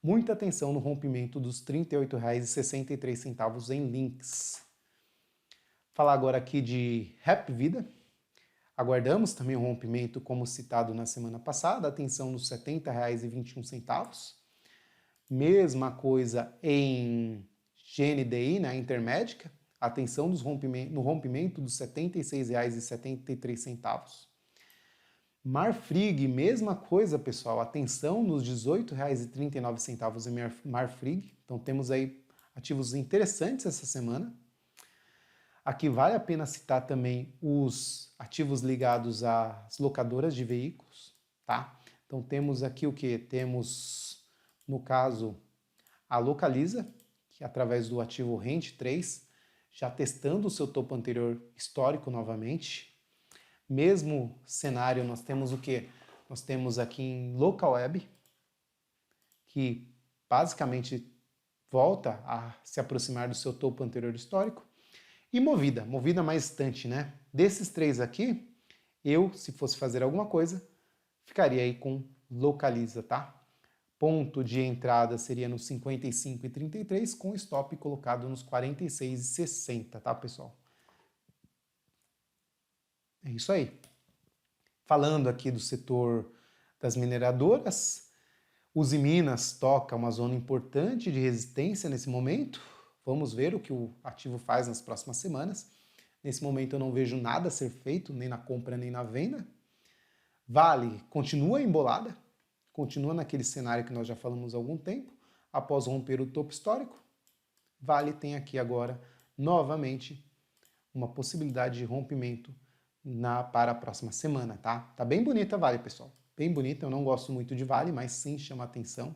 Speaker 1: Muita atenção no rompimento dos R$ 38,63 em Lynx. Falar agora aqui de Hapvida. Aguardamos também o rompimento, como citado na semana passada, atenção nos R$ 70,21. Mesma coisa em GNDI, na Intermédica, atenção no rompimento dos R$ 76,73. Marfrig, mesma coisa, pessoal, atenção nos R$ 18,39 em Marfrig. Então temos aí ativos interessantes essa semana. Aqui vale a pena citar também os ativos ligados às locadoras de veículos, tá? Então temos aqui o que? Temos, no caso, a Localiza, que através do ativo Rent 3, já testando o seu topo anterior histórico novamente. Mesmo cenário, nós temos o que? Nós temos aqui em Localweb, que basicamente volta a se aproximar do seu topo anterior histórico. E Movida mais distante, né? Desses três aqui, eu, se fosse fazer alguma coisa, ficaria aí com Localiza, tá? Ponto de entrada seria nos 55,33, com stop colocado nos 46,60, tá, pessoal? É isso aí. Falando aqui do setor das mineradoras, Usiminas toca uma zona importante de resistência nesse momento. Vamos ver o que o ativo faz nas próximas semanas. Nesse momento eu não vejo nada a ser feito, nem na compra nem na venda. Vale continua embolada, continua naquele cenário que nós já falamos há algum tempo, após romper o topo histórico. Vale tem aqui agora, novamente, uma possibilidade de rompimento para a próxima semana, tá? Tá bem bonita a Vale, pessoal. Bem bonita, eu não gosto muito de Vale, mas sim chama atenção.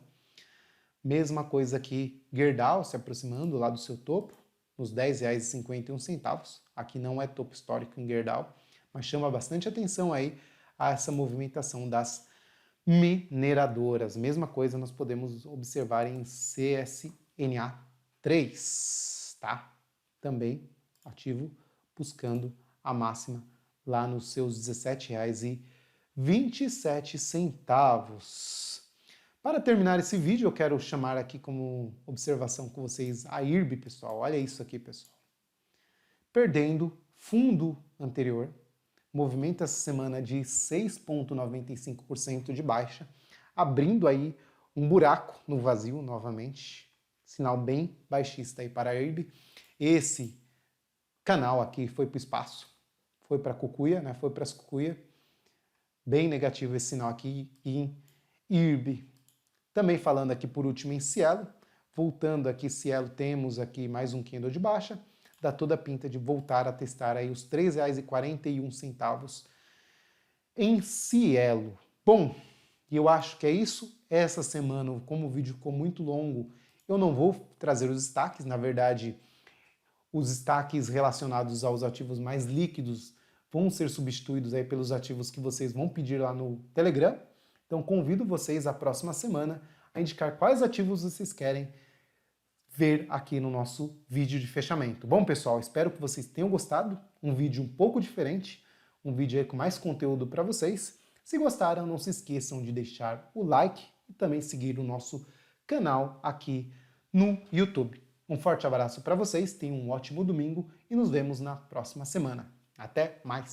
Speaker 1: Mesma coisa aqui, Gerdau se aproximando lá do seu topo, nos R$ 10,51. Aqui não é topo histórico em Gerdau, mas chama bastante atenção aí a essa movimentação das mineradoras. Mesma coisa nós podemos observar em CSNA 3, tá? Também ativo buscando a máxima lá nos seus R$ 17,27. Para terminar esse vídeo, eu quero chamar aqui como observação com vocês a IRB, pessoal. Olha isso aqui, pessoal. Perdendo fundo anterior, movimento essa semana de 6,95% de baixa, abrindo aí um buraco no vazio novamente, sinal bem baixista aí para a IRB. Esse canal aqui foi para o espaço, foi para a cucuia, né? Foi para as cucuia. Bem negativo esse sinal aqui em IRB. Também falando aqui por último em Cielo, voltando aqui Cielo, temos aqui mais um candle de baixa, dá toda a pinta de voltar a testar aí os R$ 3,41 em Cielo. Bom, e eu acho que é isso. Essa semana, como o vídeo ficou muito longo, eu não vou trazer os destaques, na verdade, os destaques relacionados aos ativos mais líquidos vão ser substituídos aí pelos ativos que vocês vão pedir lá no Telegram. Então convido vocês a próxima semana a indicar quais ativos vocês querem ver aqui no nosso vídeo de fechamento. Bom, pessoal, espero que vocês tenham gostado. Um vídeo um pouco diferente, um vídeo aí com mais conteúdo para vocês. Se gostaram, não se esqueçam de deixar o like e também seguir o nosso canal aqui no YouTube. Um forte abraço para vocês, tenham um ótimo domingo e nos vemos na próxima semana. Até mais!